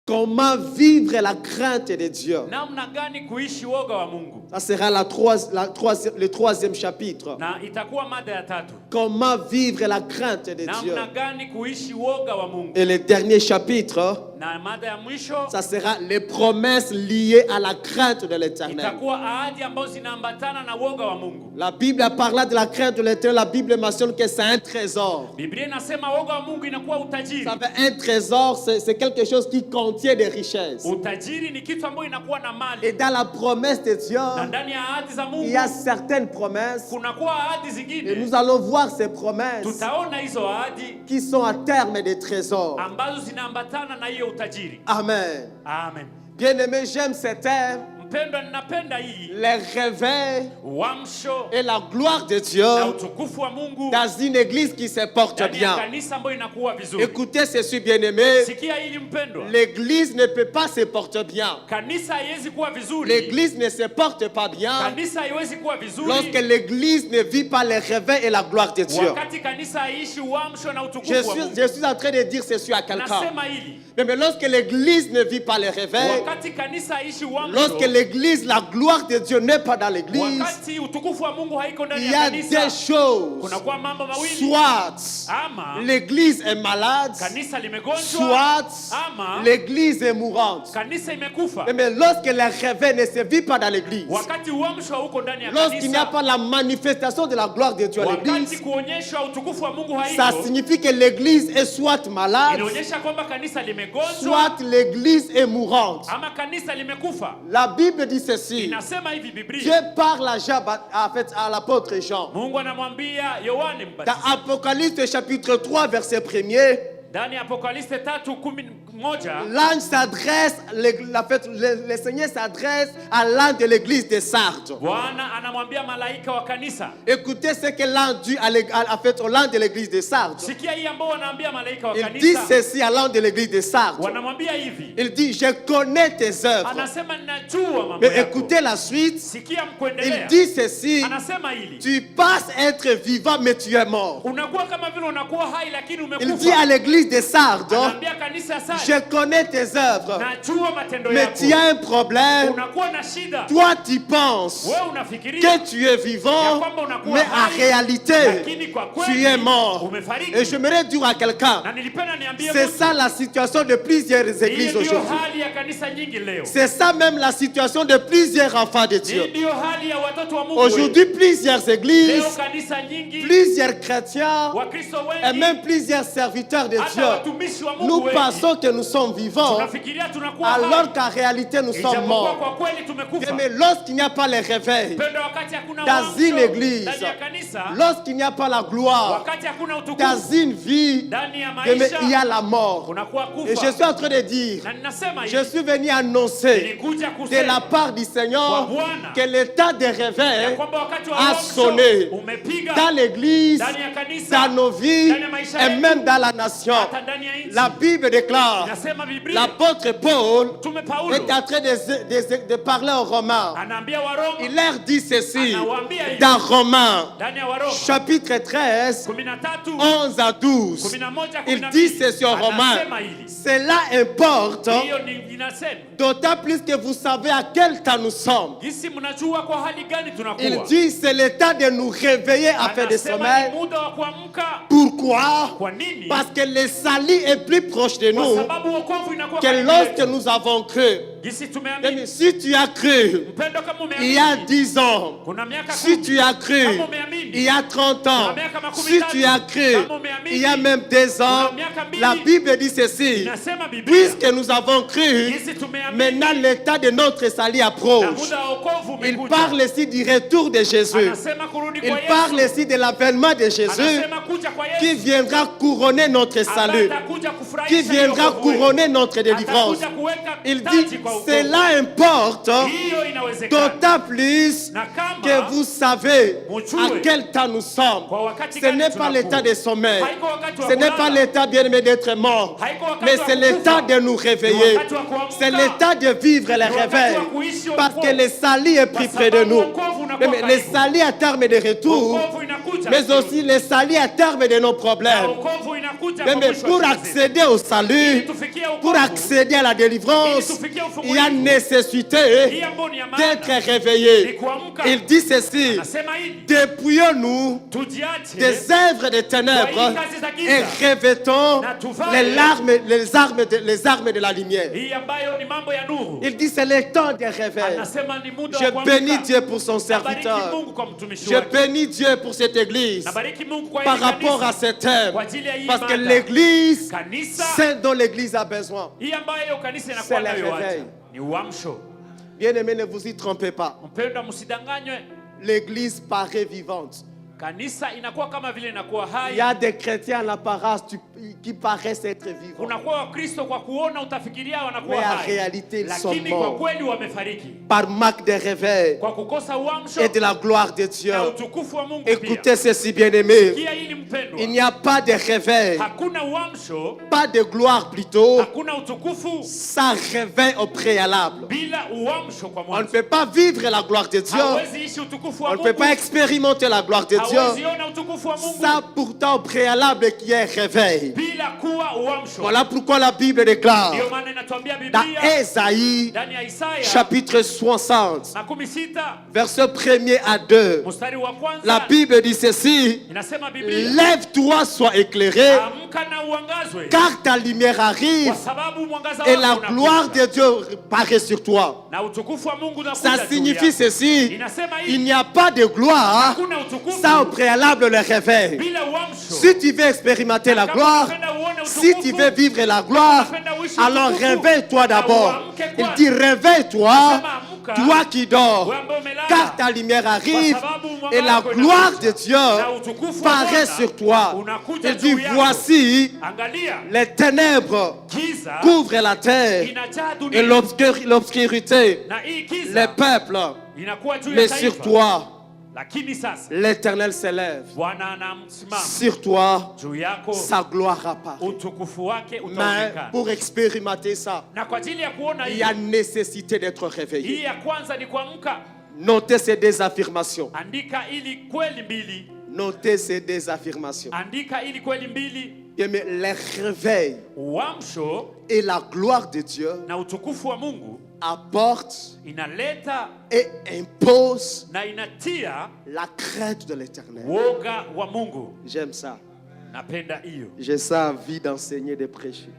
Speaker 2: comment vivre la crainte de Dieu.
Speaker 4: namna gani kuishi woga wa Mungu.
Speaker 2: Ça sera le troisième chapitre.
Speaker 4: Na itakuwa mada ya tatu,
Speaker 2: Comment vivre la crainte de Dieu.
Speaker 4: namna gani kuishi woga wa Mungu.
Speaker 2: Et le dernier chapitre,
Speaker 4: Na mada ya mwisho
Speaker 2: ça sera les promesses liées à la crainte de l'Éternel.
Speaker 4: itakuwa ahadi ambazo zinaambatana na woga wa Mungu.
Speaker 2: La Bible a parlé de la crainte de l'Éternel. La Bible mentionne que c'est un trésor.
Speaker 4: Biblia inasema woga wa Mungu inakuwa utajiri.
Speaker 2: Ça fait un trésor, c'est quelque chose qui contient des richesses.
Speaker 4: Utajiri ni kitu ambacho inakuwa na
Speaker 2: Et
Speaker 4: mali.
Speaker 2: dans la promesse de Dieu,
Speaker 4: Na ndani ya ahadi za
Speaker 2: il
Speaker 4: Mungu
Speaker 2: y a certaines promesses.
Speaker 4: kunakuwa ahadi
Speaker 2: Et
Speaker 4: zingine.
Speaker 2: nous allons voir ces promesses
Speaker 4: Tutaona hizo ahadi
Speaker 2: qui sont à terme des trésors.
Speaker 4: ambazo zinaambatana na hiyo utajiri.
Speaker 2: Amen.
Speaker 4: Amen.
Speaker 2: Bien-aimé, j'aime ce thème.
Speaker 4: Mpendwa, ninapenda hii
Speaker 2: Les réveils
Speaker 4: uamsho
Speaker 2: et la gloire de Dieu
Speaker 4: na utukufu wa Mungu
Speaker 2: dans une église qui se porte
Speaker 4: ndani ya
Speaker 2: bien.
Speaker 4: kanisa ambayo inakuwa vizuri.
Speaker 2: Écoutez ceci, bien-aimé.
Speaker 4: Sikia hili mpendwa,
Speaker 2: L'église ne peut pas se porter bien.
Speaker 4: kanisa haiwezi kuwa vizuri.
Speaker 2: L'église ne se porte pas bien
Speaker 4: Kanisa haiwezi kuwa vizuri
Speaker 2: lorsque l'église ne vit pas les réveils et la gloire de Dieu.
Speaker 4: wakati kanisa haishi uamsho na
Speaker 2: Je
Speaker 4: utukufu wa
Speaker 2: suis,
Speaker 4: Mungu.
Speaker 2: je suis en train de dire ceci à quelqu'un.
Speaker 4: Nasema hili,
Speaker 2: Mais lorsque l'église ne vit pas les réveils,
Speaker 4: wakati kanisa haishi uamsho,
Speaker 2: lorsque l'église, la gloire de Dieu n'est pas dans l'église,
Speaker 4: wakati utukufu wa Mungu haiko ndani
Speaker 2: il y
Speaker 4: ya
Speaker 2: a des
Speaker 4: kanisa,
Speaker 2: choses.
Speaker 4: kunakuwa mambo mawili.
Speaker 2: Soit
Speaker 4: Ama
Speaker 2: l'église est malade,
Speaker 4: kanisa limegonjwa,
Speaker 2: soit
Speaker 4: ama
Speaker 2: l'église est mourante.
Speaker 4: kanisa imekufa.
Speaker 2: Mais lorsque le réveil ne se vit pas dans l'église,
Speaker 4: Wakati uamsho hauko ndani ya
Speaker 2: lorsqu'il n'y a
Speaker 4: kanisa,
Speaker 2: pas la manifestation de la gloire de Dieu à
Speaker 4: wakati
Speaker 2: l'église,
Speaker 4: kuonyeshwa utukufu wa Mungu
Speaker 2: ça
Speaker 4: haiko,
Speaker 2: signifie que l'église est soit malade,
Speaker 4: inaonyesha kwamba kanisa limegonjwa
Speaker 2: soit l'église est mourante.
Speaker 4: ama kanisa limekufa.
Speaker 2: La Bible dit ceci.
Speaker 4: Inasema hivi Biblia.
Speaker 2: Dieu parle à l'apôtre Jean.
Speaker 4: Mungu anamwambia Yohane
Speaker 2: Dans
Speaker 4: Mbatizaji
Speaker 2: Apocalypse chapitre 3 verset 1er,
Speaker 4: ndani ya Apokalipsi 3:11,
Speaker 2: l'ange s'adresse, le Seigneur s'adresse à l'ange de l'église de Sardes.
Speaker 4: Bwana anamwambia malaika wa kanisa.
Speaker 2: Écoutez ce que l'ange dit au l'ange de l'église de Sardes.
Speaker 4: Sikia hii ambao wanaambia malaika wa
Speaker 2: Il dit
Speaker 4: kanisa.
Speaker 2: ceci à l'ange de l'église de Sardes.
Speaker 4: Wanamwambia hivi.
Speaker 2: Il dit, je connais tes œuvres.
Speaker 4: Anasema ninajua mambo
Speaker 2: Mais
Speaker 4: yako.
Speaker 2: écoutez la suite.
Speaker 4: Sikia
Speaker 2: Il
Speaker 4: mkuendelea.
Speaker 2: dit ceci.
Speaker 4: Anasema hili.
Speaker 2: Tu passes être vivant, mais tu es mort.
Speaker 4: Unakuwa kama vile unakuwa hai lakini
Speaker 2: Il dit à
Speaker 4: umekufa.
Speaker 2: l'église de Sardes,
Speaker 4: Anaambia kanisa sasa.
Speaker 2: je connais tes œuvres,
Speaker 4: Najua matendo
Speaker 2: mais
Speaker 4: yako.
Speaker 2: tu as un problème.
Speaker 4: Unakuwa na shida.
Speaker 2: Toi, tu penses
Speaker 4: Wewe unafikiria
Speaker 2: que tu es vivant, mais en réalité, tu es mort. Et j'aimerais dire à quelqu'un,
Speaker 4: na nilipenda niambie
Speaker 2: c'est
Speaker 4: mtu,
Speaker 2: ça la situation de plusieurs
Speaker 4: hii
Speaker 2: églises
Speaker 4: ndio
Speaker 2: aujourd'hui.
Speaker 4: hali ya kanisa nyingi leo.
Speaker 2: C'est ça même la situation de plusieurs enfants de
Speaker 4: Hii
Speaker 2: Dieu.
Speaker 4: ndio hali ya watoto wa Mungu.
Speaker 2: Aujourd'hui, plusieurs
Speaker 4: Leo
Speaker 2: églises,
Speaker 4: kanisa nyingi,
Speaker 2: plusieurs chrétiens
Speaker 4: Wakristo
Speaker 2: et
Speaker 4: wengi,
Speaker 2: même plusieurs serviteurs de
Speaker 4: hata
Speaker 2: Dieu,
Speaker 4: watumishi wa Mungu
Speaker 2: nous
Speaker 4: wengi,
Speaker 2: pensons que nous sommes vivants,
Speaker 4: tunafikiria tunakuwa hai,
Speaker 2: alors qu'en réalité nous sommes
Speaker 4: ijapokuwa
Speaker 2: morts.
Speaker 4: kwa kweli tumekufa.
Speaker 2: Mais lorsqu'il n'y a pas le réveil,
Speaker 4: Pendo wakati hakuna
Speaker 2: dans
Speaker 4: uamsho
Speaker 2: une église,
Speaker 4: ndani ya kanisa,
Speaker 2: lorsqu'il n'y a pas la gloire,
Speaker 4: wakati hakuna
Speaker 2: dans
Speaker 4: utukufu
Speaker 2: une vie,
Speaker 4: ndani ya
Speaker 2: mais
Speaker 4: maisha,
Speaker 2: il y a la mort.
Speaker 4: kunakuwa
Speaker 2: Et je
Speaker 4: kufa.
Speaker 2: suis en train de dire,
Speaker 4: Na ninasema
Speaker 2: je
Speaker 4: hivi,
Speaker 2: suis venu annoncer
Speaker 4: nilikuja
Speaker 2: de la
Speaker 4: kusema
Speaker 2: part du Seigneur
Speaker 4: Kwa Bwana,
Speaker 2: que l'état de
Speaker 4: ya
Speaker 2: réveil
Speaker 4: kwamba wakati wa
Speaker 2: a
Speaker 4: uamsho
Speaker 2: sonné
Speaker 4: umepiga
Speaker 2: dans l'église,
Speaker 4: ndani ya kanisa,
Speaker 2: dans nos vies
Speaker 4: ndani ya maisha
Speaker 2: et
Speaker 4: yetu,
Speaker 2: même dans la nation.
Speaker 4: hata ndani ya nchi.
Speaker 2: La Bible déclare Bible,
Speaker 4: Nasema Biblia.
Speaker 2: l'apôtre Paul
Speaker 4: Mtume Paulo
Speaker 2: est en train de parler aux Romains.
Speaker 4: anaambia Waroma,
Speaker 2: Il leur dit ceci
Speaker 4: anawaambia hivi
Speaker 2: dans Romains,
Speaker 4: ndani ya Waroma
Speaker 2: chapitre 13,
Speaker 4: 13
Speaker 2: 11 à 12.
Speaker 4: 11
Speaker 2: Il dit ceci aux Romains.
Speaker 4: anasema hili.
Speaker 2: Cela importe,
Speaker 4: Hiyo ni inasema
Speaker 2: d'autant plus que vous savez à quel temps nous sommes.
Speaker 4: jinsi mnajua kwa hali gani
Speaker 2: Il
Speaker 4: tunakuwa.
Speaker 2: dit c'est le temps de nous réveiller afin de
Speaker 4: Anasema
Speaker 2: sommeil.
Speaker 4: ni muda wa kuamka.
Speaker 2: Pourquoi?
Speaker 4: Kwa nini?
Speaker 2: Parce que le salut est plus proche de
Speaker 4: Kwa
Speaker 2: nous
Speaker 4: sababu wokovu inakuwa
Speaker 2: que
Speaker 4: karibu
Speaker 2: lorsque
Speaker 4: yetu.
Speaker 2: nous avons cru.
Speaker 4: Jinsi tumeamini.
Speaker 2: Mais si tu as cru
Speaker 4: Mpendo kama
Speaker 2: il y a
Speaker 4: umeamini.
Speaker 2: 10 ans,
Speaker 4: Kuna miaka
Speaker 2: si
Speaker 4: 10.
Speaker 2: tu as cru
Speaker 4: Kama umeamini.
Speaker 2: il y a 30 ans,
Speaker 4: Kuna miaka makumi
Speaker 2: si
Speaker 4: tatu.
Speaker 2: tu as cru
Speaker 4: Kama umeamini.
Speaker 2: il y a même 2 ans,
Speaker 4: Kuna miaka mbili.
Speaker 2: la Bible dit ceci.
Speaker 4: Inasema Biblia.
Speaker 2: Puisque nous avons cru,
Speaker 4: Jinsi tumeamini.
Speaker 2: maintenant l'état de notre salut
Speaker 4: Na
Speaker 2: approche.
Speaker 4: muda wa wokovu
Speaker 2: Il
Speaker 4: umekuja.
Speaker 2: parle ici du retour de Jésus.
Speaker 4: Anasema kurudi
Speaker 2: Il
Speaker 4: kwa Yesu.
Speaker 2: parle ici de l'avènement de Jésus
Speaker 4: Anasema kuja kwa Yesu.
Speaker 2: qui viendra couronner notre salut,
Speaker 4: Atakuja kufurahisha
Speaker 2: qui viendra
Speaker 4: wokovu wetu.
Speaker 2: couronner notre délivrance.
Speaker 4: Atakuja kuweka
Speaker 2: Il
Speaker 4: taji
Speaker 2: dit,
Speaker 4: kwa wokovu.
Speaker 2: cela importe
Speaker 4: Hiyo inawezekana.
Speaker 2: d'autant plus
Speaker 4: Na kama
Speaker 2: que vous savez
Speaker 4: mujue
Speaker 2: à quel temps nous sommes.
Speaker 4: kwa wakati
Speaker 2: Ce
Speaker 4: gani
Speaker 2: n'est pas
Speaker 4: tunakuwa.
Speaker 2: l'état de sommeil.
Speaker 4: Haiko wakati wa
Speaker 2: Ce n'est
Speaker 4: kulala.
Speaker 2: pas l'état bien-aimé d'être mort.
Speaker 4: Haiko wakati
Speaker 2: Mais
Speaker 4: wa
Speaker 2: c'est
Speaker 4: kukufa.
Speaker 2: l'état de nous réveiller.
Speaker 4: Ni wakati wa kuamka.
Speaker 2: C'est l'état de vivre le
Speaker 4: Ni wakati
Speaker 2: réveil.
Speaker 4: wa kuishi
Speaker 2: Parce
Speaker 4: wokovu.
Speaker 2: que le salut est pris
Speaker 4: Kwa
Speaker 2: près de
Speaker 4: sababu
Speaker 2: nous.
Speaker 4: wokovu unakuwa
Speaker 2: Mais le
Speaker 4: karibu.
Speaker 2: salut à terme de retour,
Speaker 4: Wokovu inakuja
Speaker 2: mais
Speaker 4: lakini.
Speaker 2: aussi le salut à terme de nos
Speaker 4: Na
Speaker 2: problèmes.
Speaker 4: wokovu inakuja
Speaker 2: Mais
Speaker 4: kwa mwisho wa
Speaker 2: pour
Speaker 4: siku zetu.
Speaker 2: accéder au salut,
Speaker 4: Ili tufikie
Speaker 2: pour
Speaker 4: wokovu,
Speaker 2: accéder à la délivrance,
Speaker 4: ili tufikie
Speaker 2: il y a
Speaker 4: ufungulivu.
Speaker 2: nécessité
Speaker 4: Hii ambayo ni ya maana.
Speaker 2: d'être réveillé.
Speaker 4: Ni kuamka.
Speaker 2: Il dit ceci,
Speaker 4: Anasema hili.
Speaker 2: dépouillons-nous
Speaker 4: Tujiache.
Speaker 2: des œuvres des ténèbres
Speaker 4: Kwa hii kazi za giza.
Speaker 2: et revêtons
Speaker 4: Na tuvae.
Speaker 2: les armes de la lumière.
Speaker 4: Hii ambayo ni mambo ya nuru.
Speaker 2: Il dit c'est le temps de réveil.
Speaker 4: Anasema ni muda
Speaker 2: Je
Speaker 4: wa kuamka.
Speaker 2: bénis Dieu pour son
Speaker 4: Nabariki
Speaker 2: serviteur.
Speaker 4: Mungu kwa mtumishi
Speaker 2: Je
Speaker 4: wake.
Speaker 2: bénis Dieu pour cette église
Speaker 4: Nabariki Mungu kwa
Speaker 2: par
Speaker 4: hili
Speaker 2: rapport à
Speaker 4: kanisa.
Speaker 2: ce thème.
Speaker 4: Kwa ajili ya hii
Speaker 2: Parce que
Speaker 4: mada.
Speaker 2: l'église,
Speaker 4: Kanisa.
Speaker 2: c'est dont l'église a besoin.
Speaker 4: Hii ambayo hiyo kanisa
Speaker 2: C'est
Speaker 4: inakuwa
Speaker 2: le
Speaker 4: nayo
Speaker 2: réveil.
Speaker 4: wacha. Ni uamsho.
Speaker 2: Bien-aimés, ne vous y trompez pas.
Speaker 4: Mpendwa, msidanganywe.
Speaker 2: L'église paraît vivante.
Speaker 4: Kanisa inakuwa kama vile inakuwa
Speaker 2: Il y a
Speaker 4: hai.
Speaker 2: des chrétiens en apparence qui paraissent être vivants.
Speaker 4: Kunakuwa Wakristo kwa kuona utafikiria wanakuwa
Speaker 2: Mais en
Speaker 4: hai.
Speaker 2: réalité, ils sont
Speaker 4: Lakini kwa
Speaker 2: morts.
Speaker 4: kweli wamefariki.
Speaker 2: Par manque de réveil
Speaker 4: Kwa kukosa uamsho
Speaker 2: et de la gloire de Dieu.
Speaker 4: na utukufu wa Mungu pia.
Speaker 2: Écoutez ceci, bien-aimés.
Speaker 4: Kia hili mpendwa.
Speaker 2: Il n'y a pas de réveil,
Speaker 4: Hakuna uamsho,
Speaker 2: pas de gloire plutôt,
Speaker 4: hakuna utukufu
Speaker 2: sans réveil au préalable.
Speaker 4: bila uamsho kwa
Speaker 2: On ne
Speaker 4: mwanzo.
Speaker 2: peut pas vivre la gloire de Dieu.
Speaker 4: Hawezi ishi utukufu wa
Speaker 2: On ne peut
Speaker 4: Mungu.
Speaker 2: pas expérimenter la gloire de
Speaker 4: Hawezi
Speaker 2: Dieu
Speaker 4: ona utukufu wa Mungu
Speaker 2: sans pourtant au préalable qu'il y ait réveil.
Speaker 4: bila kuwa uamsho.
Speaker 2: Voilà pourquoi la Bible déclare
Speaker 4: Ndio maana inatuambia
Speaker 2: dans
Speaker 4: Biblia
Speaker 2: Ésaïe
Speaker 4: ndani ya Isaya
Speaker 2: chapitre 60,
Speaker 4: 16
Speaker 2: verset 1er à 2.
Speaker 4: mstari wa kwanza
Speaker 2: La Bible dit ceci,
Speaker 4: inasema Biblia,
Speaker 2: lève-toi, sois éclairé,
Speaker 4: amka na uangazwe
Speaker 2: car ta lumière arrive
Speaker 4: kwa sababu mwangaza
Speaker 2: et
Speaker 4: wako
Speaker 2: la
Speaker 4: unakuja.
Speaker 2: gloire de Dieu paraît sur toi.
Speaker 4: Na utukufu wa Mungu unakuja
Speaker 2: Ça
Speaker 4: juu
Speaker 2: signifie
Speaker 4: yako.
Speaker 2: ceci,
Speaker 4: Inasema
Speaker 2: il
Speaker 4: hivi,
Speaker 2: n'y a pas de gloire
Speaker 4: hakuna utukufu
Speaker 2: sans au préalable le réveil.
Speaker 4: bila uamsho.
Speaker 2: Si tu veux expérimenter la gloire, si tu veux vivre la gloire, alors réveille-toi d'abord. Il dit réveille-toi, toi qui dors, car ta lumière arrive et la gloire de Dieu paraît sur toi. Il dit voici,
Speaker 4: Angalia,
Speaker 2: les ténèbres
Speaker 4: giza
Speaker 2: couvrent la terre
Speaker 4: inajaa
Speaker 2: et
Speaker 4: dunia
Speaker 2: l'obscurité,
Speaker 4: na hii
Speaker 2: les
Speaker 4: giza
Speaker 2: peuples.
Speaker 4: inakuwa juu ya
Speaker 2: Mais sur
Speaker 4: taifa.
Speaker 2: toi,
Speaker 4: Lakini sasa
Speaker 2: l'Éternel s'élève.
Speaker 4: Bwana anamsimama
Speaker 2: Sur toi,
Speaker 4: juu yako,
Speaker 2: sa gloire apparaît.
Speaker 4: utukufu wake
Speaker 2: Mais
Speaker 4: utaonekana.
Speaker 2: pour expérimenter ça,
Speaker 4: Na kwa ajili ya kuona
Speaker 2: il y a
Speaker 4: hiyo,
Speaker 2: nécessité d'être réveillé.
Speaker 4: hii ya kwanza ni kuamka.
Speaker 2: Notez ces deux affirmations.
Speaker 4: Andika ili kweli mbili,
Speaker 2: Notez ces deux affirmations.
Speaker 4: andika ili kweli mbili.
Speaker 2: Bien, mais le réveil
Speaker 4: Uamsho
Speaker 2: et la gloire de Dieu
Speaker 4: na utukufu wa Mungu
Speaker 2: apportent
Speaker 4: inaleta
Speaker 2: et imposent
Speaker 4: na inatia
Speaker 2: la crainte de l'Éternel.
Speaker 4: woga wa Mungu.
Speaker 2: J'aime ça.
Speaker 4: Napenda hiyo.
Speaker 2: J'ai ça envie d'enseigner, de prêcher.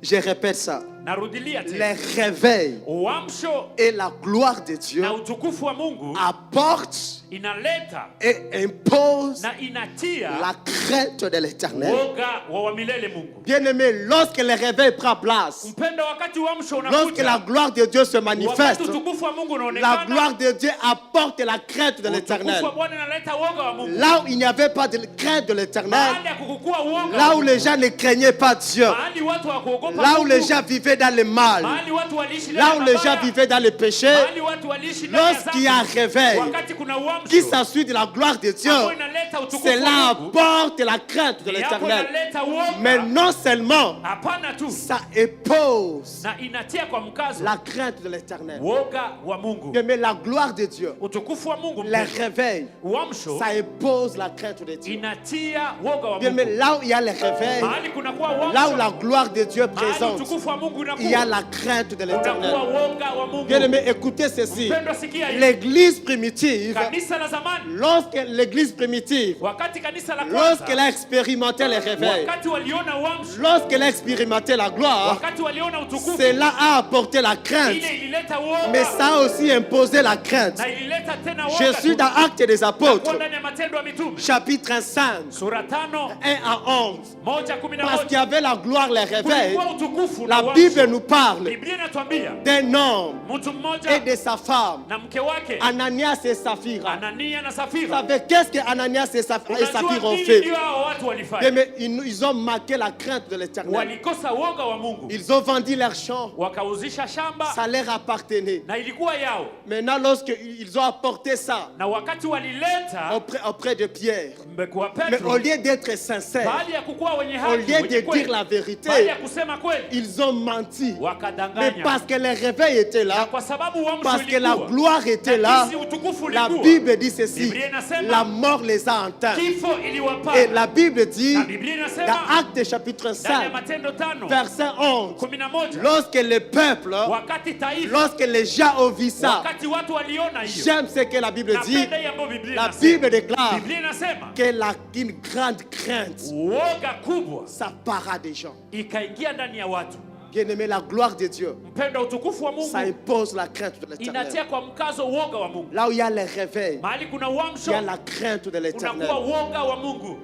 Speaker 2: Je répète ça.
Speaker 4: Narudilia tena.
Speaker 2: Le réveil
Speaker 4: Uamsho
Speaker 2: et la gloire de Dieu
Speaker 4: na utukufu wa Mungu
Speaker 2: apportent
Speaker 4: inaleta
Speaker 2: et imposent
Speaker 4: na inatia
Speaker 2: la crainte de l'Éternel.
Speaker 4: woga wa milele Mungu.
Speaker 2: Bien-aimé, lorsque le réveil prend place,
Speaker 4: Mpendo, wakati uamsho
Speaker 2: lorsque la
Speaker 4: unakuja,
Speaker 2: gloire de Dieu se
Speaker 4: wakati
Speaker 2: manifeste,
Speaker 4: utukufu wa Mungu
Speaker 2: la
Speaker 4: unaonekana,
Speaker 2: gloire de Dieu apporte la crainte de l'Éternel.
Speaker 4: utukufu wa Bwana unaleta woga wa Mungu.
Speaker 2: Là où il n'y avait pas de crainte de l'Éternel,
Speaker 4: Mahali ya kukukua woga wa
Speaker 2: là où
Speaker 4: Mungu.
Speaker 2: les gens ne craignaient pas Dieu,
Speaker 4: Mahali watu hawakuogopa
Speaker 2: là où
Speaker 4: Mungu.
Speaker 2: les gens vivaient dans le mal,
Speaker 4: mahali watu waliishi
Speaker 2: là où
Speaker 4: ndani
Speaker 2: les
Speaker 4: ya
Speaker 2: gens
Speaker 4: mabaya,
Speaker 2: vivaient dans le péché,
Speaker 4: mahali watu waliishi ndani ya
Speaker 2: lorsqu'il y a un
Speaker 4: dhambi,
Speaker 2: réveil
Speaker 4: wakati kuna uamsho,
Speaker 2: qui s'ensuit de la gloire de Dieu,
Speaker 4: ambayo inaleta utukufu
Speaker 2: cela
Speaker 4: wa Mungu,
Speaker 2: apporte la crainte de
Speaker 4: ni hapo
Speaker 2: l'Éternel.
Speaker 4: inaleta uoga.
Speaker 2: Mais non seulement,
Speaker 4: Hapana tu,
Speaker 2: ça épouse
Speaker 4: na inatia kwa mkazo
Speaker 2: la crainte de l'Éternel.
Speaker 4: woga wa Mungu.
Speaker 2: Mais la gloire de Dieu,
Speaker 4: Utukufu wa Mungu,
Speaker 2: le réveil,
Speaker 4: uamsho
Speaker 2: ça épouse la crainte de Dieu.
Speaker 4: inatia woga wa
Speaker 2: Bien, mais
Speaker 4: Mungu.
Speaker 2: là où il y a le réveil,
Speaker 4: Mahali kunakuwa
Speaker 2: là où
Speaker 4: uamsho,
Speaker 2: la gloire de Dieu est
Speaker 4: mahali
Speaker 2: présente,
Speaker 4: utukufu wa Mungu
Speaker 2: il y a
Speaker 4: unakuwa,
Speaker 2: la crainte de l'Éternel.
Speaker 4: unakuwa woga wa Mungu.
Speaker 2: Bien aimé, écoutez ceci.
Speaker 4: Mpendwa, sikia hii.
Speaker 2: L'église primitive,
Speaker 4: Kanisa la zamani,
Speaker 2: lorsque l'église primitive,
Speaker 4: wakati kanisa la
Speaker 2: lorsqu'elle
Speaker 4: kwanza,
Speaker 2: a expérimenté le réveil,
Speaker 4: wakati waliona uamsho,
Speaker 2: lorsqu'elle a expérimenté la gloire,
Speaker 4: wakati waliona utukufu,
Speaker 2: cela a apporté la crainte,
Speaker 4: ile ilileta woga,
Speaker 2: mais ça a aussi imposé la crainte.
Speaker 4: na ilileta tena woga.
Speaker 2: Je suis dans Actes des
Speaker 4: Kwa
Speaker 2: Apôtres,
Speaker 4: ndani ya Matendo ya Mitume
Speaker 2: chapitre 5,
Speaker 4: sura 5
Speaker 2: 1 à 11.
Speaker 4: 1:11,
Speaker 2: Parce qu'il y avait la gloire, le réveil,
Speaker 4: kulikuwa utukufu na
Speaker 2: la
Speaker 4: uamsho.
Speaker 2: Bible nous parle
Speaker 4: Biblia inatuambia
Speaker 2: d'un homme
Speaker 4: mtu
Speaker 2: et
Speaker 4: mmoja
Speaker 2: de sa femme,
Speaker 4: na mke wake
Speaker 2: Ananias et Saphira.
Speaker 4: Anania na
Speaker 2: Vous
Speaker 4: Safira.
Speaker 2: savez qu'est-ce que Ananias et Saphira
Speaker 4: Unajua
Speaker 2: ont
Speaker 4: nini
Speaker 2: fait?
Speaker 4: ndio hao watu walifanya?
Speaker 2: Mais ils ont marqué la crainte de l'Éternel.
Speaker 4: Walikosa woga wa Mungu,
Speaker 2: Ils ont vendu leurs champs,
Speaker 4: wakauzisha shamba
Speaker 2: ça leur appartenait.
Speaker 4: na ilikuwa yao,
Speaker 2: Maintenant, lorsqu'ils ont apporté ça
Speaker 4: na wakati walileta
Speaker 2: auprès de Pierre,
Speaker 4: kwa
Speaker 2: mais
Speaker 4: Petro,
Speaker 2: au lieu d'être sincères,
Speaker 4: baada ya kukuwa wenye
Speaker 2: au
Speaker 4: haki,
Speaker 2: lieu
Speaker 4: wenye
Speaker 2: de
Speaker 4: kweli,
Speaker 2: dire la vérité,
Speaker 4: baada ya kusema kweli,
Speaker 2: ils ont menti. Mais
Speaker 4: wakadanganya.
Speaker 2: parce que le réveil était
Speaker 4: Na
Speaker 2: là,
Speaker 4: kwa sababu uamsho
Speaker 2: parce que la
Speaker 4: ulikuwa,
Speaker 2: gloire était
Speaker 4: na
Speaker 2: là,
Speaker 4: jinsi utukufu
Speaker 2: la
Speaker 4: ulikuwa,
Speaker 2: Bible dit ceci,
Speaker 4: Biblia inasema,
Speaker 2: la mort les a atteints.
Speaker 4: kifo iliwapata.
Speaker 2: Et la Bible dit,
Speaker 4: Na Biblia inasema
Speaker 2: dans Actes chapitre
Speaker 4: ndani ya
Speaker 2: 5,
Speaker 4: Matendo 5
Speaker 2: verset 11,
Speaker 4: 11,
Speaker 2: lorsque le peuple,
Speaker 4: wakati taifa,
Speaker 2: lorsque les gens ont vu ça,
Speaker 4: wakati watu waliona hiyo,
Speaker 2: j'aime ce que la Bible dit,
Speaker 4: napenda hiyo ambayo Biblia
Speaker 2: la
Speaker 4: inasema.
Speaker 2: Bible déclare
Speaker 4: Biblia inasema
Speaker 2: que une grande crainte
Speaker 4: uoga kubwa
Speaker 2: s'appara des gens.
Speaker 4: ikaingia ndani ya watu.
Speaker 2: Bien-aimé, la gloire de Dieu,
Speaker 4: Mpendwa, utukufu wa
Speaker 2: ça
Speaker 4: Mungu
Speaker 2: impose la crainte de
Speaker 4: inatia
Speaker 2: l'Éternel.
Speaker 4: kwa mkazo uoga wa Mungu.
Speaker 2: Là où il y a le réveil,
Speaker 4: Mahali kuna
Speaker 2: il
Speaker 4: uamsho,
Speaker 2: y a la crainte de l'Éternel.
Speaker 4: unakuwa uoga wa Mungu.